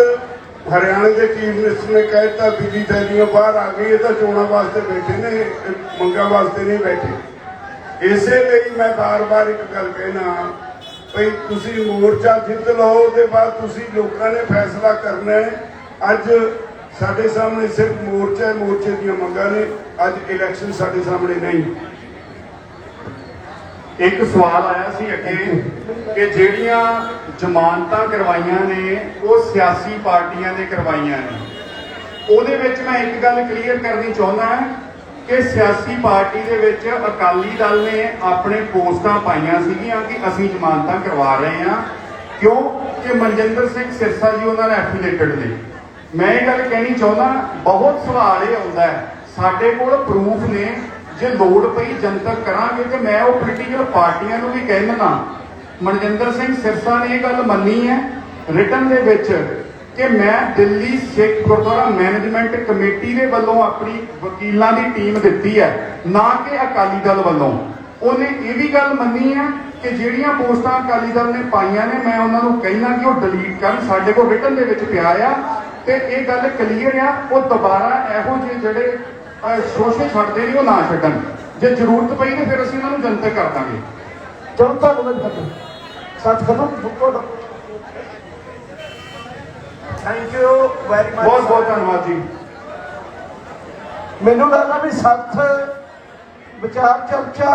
हरियाणा के चीफ मिनिस्टर ने कहता बिजली थैलियां बाहर आ गई, तो चोणां वास्ते बैठे ने, मंगां वास्ते नहीं बैठे। इसे मैं बार बार एक गल कहना भई तुसीं मोर्चा जित लो, उसदे बाद तुसीं लोकां ने फैसला करना है। अज साडे सामने सिर्फ मोर्चा है, मोर्चे दीयां मंगां ने, अज इलैक्शन साडे सामने नहीं। एक सवाल आया सी अगे कि ਜਿਹੜੀਆਂ ਜ਼ਮਾਨਤਾਂ ਕਰਵਾਈਆਂ ਨੇ ਉਹ ਸਿਆਸੀ ਪਾਰਟੀਆਂ ਨੇ ਕਰਵਾਈਆਂ ਨੇ। ਉਹਦੇ ਵਿੱਚ ਮੈਂ ਇੱਕ ਗੱਲ ਕਲੀਅਰ ਕਰਨੀ ਚਾਹੁੰਦਾ ਕਿ ਸਿਆਸੀ ਪਾਰਟੀ ਦੇ ਵਿੱਚ ਅਕਾਲੀ ਦਲ ਨੇ ਆਪਣੇ ਪੋਸਟਾਂ ਪਾਈਆਂ ਸੀਗੀਆਂ ਕਿ ਅਸੀਂ ਜ਼ਮਾਨਤਾਂ ਕਰਵਾ ਰਹੇ ਹਾਂ, ਕਿਉਂ ਕਿ ਮਨਜਿੰਦਰ ਸਿੰਘ ਸਿਰਸਾ ਜੀ ਉਹਨਾਂ ਨਾਲ ਐਫੀਲੇਟਡ ਨੇ। ਮੈਂ ਇਹ ਗੱਲ ਕਹਿਣੀ ਚਾਹੁੰਦਾ, ਬਹੁਤ ਸਵਾਲ ਇਹ ਆਉਂਦਾ ਸਾਡੇ ਕੋਲ ਪ੍ਰੂਫ ਨੇ, ਜੇ ਲੋੜ ਪਈ ਜਨਤਕ ਕਰਾਂਗੇ ਕਿ ਮੈਂ ਉਹ ਪੋਲੀਟੀਕਲ ਪਾਰਟੀਆਂ ਨੂੰ ਵੀ ਕਹਿਣਾ। ਮਨਜਿੰਦਰ ਸਿੰਘ ਸਿਰਸਾ ਨੇ ਇਹ ਗੱਲ ਮੰਨੀ ਹੈ ਰਿਟਨ ਦੇ ਵਿੱਚ ਕਿ ਮੈਂ ਦਿੱਲੀ ਸਿੱਖ ਗੁਰਦੁਆਰਾ ਮੈਨੇਜਮੈਂਟ ਕਮੇਟੀ ਦੇ ਵੱਲੋਂ ਆਪਣੀ ਵਕੀਲਾਂ ਦੀ ਟੀਮ ਦਿੱਤੀ ਹੈ, ਨਾ ਕਿ ਅਕਾਲੀ ਦਲ ਵੱਲੋਂ। ਉਹਨੇ ਇਹ ਵੀ ਗੱਲ ਮੰਨੀ ਹੈ ਕਿ ਜਿਹੜੀਆਂ ਪੋਸਟਾਂ ਅਕਾਲੀ ਦਲ ਨੇ ਪਾਈਆਂ ਨੇ ਮੈਂ ਉਹਨਾਂ ਨੂੰ ਕਹਿਣਾ ਕਿ ਉਹ ਡਿਲੀਟ ਕਰਨ, ਸਾਡੇ ਕੋਲ ਰਿਟਨ ਦੇ ਵਿੱਚ ਪਿਆ ਆ ਤੇ ਇਹ ਗੱਲ ਕਲੀਅਰ ਆ। ਉਹ ਦੁਬਾਰਾ ਇਹੋ ਜਿਹੇ ਜਿਹੜੇ ਸ਼ੋਸ਼ੇ ਛੱਡਦੇ ਨੇ ਉਹ ਨਾ ਛੱਡਣ, ਜੇ ਜ਼ਰੂਰਤ ਪਈ ਤੇ ਫਿਰ ਅਸੀਂ ਉਹਨਾਂ ਨੂੰ ਜਨਤਕ ਕਰ ਦਾਂਗੇ। ਚਲੋ ਧੰਨਵਾਦ ਸੱਚ ਖਤਮ। थैंक यू वेरी मच, बहुत बहुत धन्यवाद जी। ਮੈਨੂੰ ਲੱਗਦਾ ਵੀ ਸੱਤ ਵਿਚਾਰ ਚਰਚਾ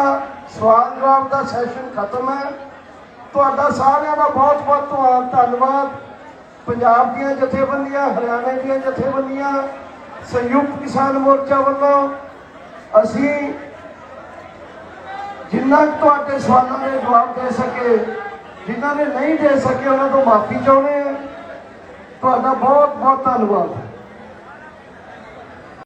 ਸਵਾਲ ਜਵਾਬ ਦਾ ਸੈਸ਼ਨ ਖਤਮ ਹੈ। ਤੁਹਾਡਾ ਸਾਰਿਆਂ ਦਾ ਬਹੁਤ ਬਹੁਤ ਧੰਨਵਾਦ। ਪੰਜਾਬ ਦੀਆਂ ਜਥੇਬੰਦੀਆਂ, ਹਰਿਆਣੇ ਦੀਆਂ ਜਥੇਬੰਦੀਆਂ, ਸੰਯੁਕਤ ਕਿਸਾਨ ਮੋਰਚਾ ਵੱਲੋਂ ਅਸੀਂ ਜਿੰਨਾ ਤੁਹਾਡੇ ਸਵਾਲਾਂ ਦੇ ਜਵਾਬ ਦੇ ਸਕੇ, ਜਿਨ੍ਹਾਂ ਨੇ ਨਹੀਂ ਦੇ ਸਕੇ ਉਹਨਾਂ ਤੋਂ ਮਾਫੀ ਚਾਹੁੰਦੇ ਹਾਂ। ਤੁਹਾਡਾ ਬਹੁਤ ਬਹੁਤ ਧੰਨਵਾਦ।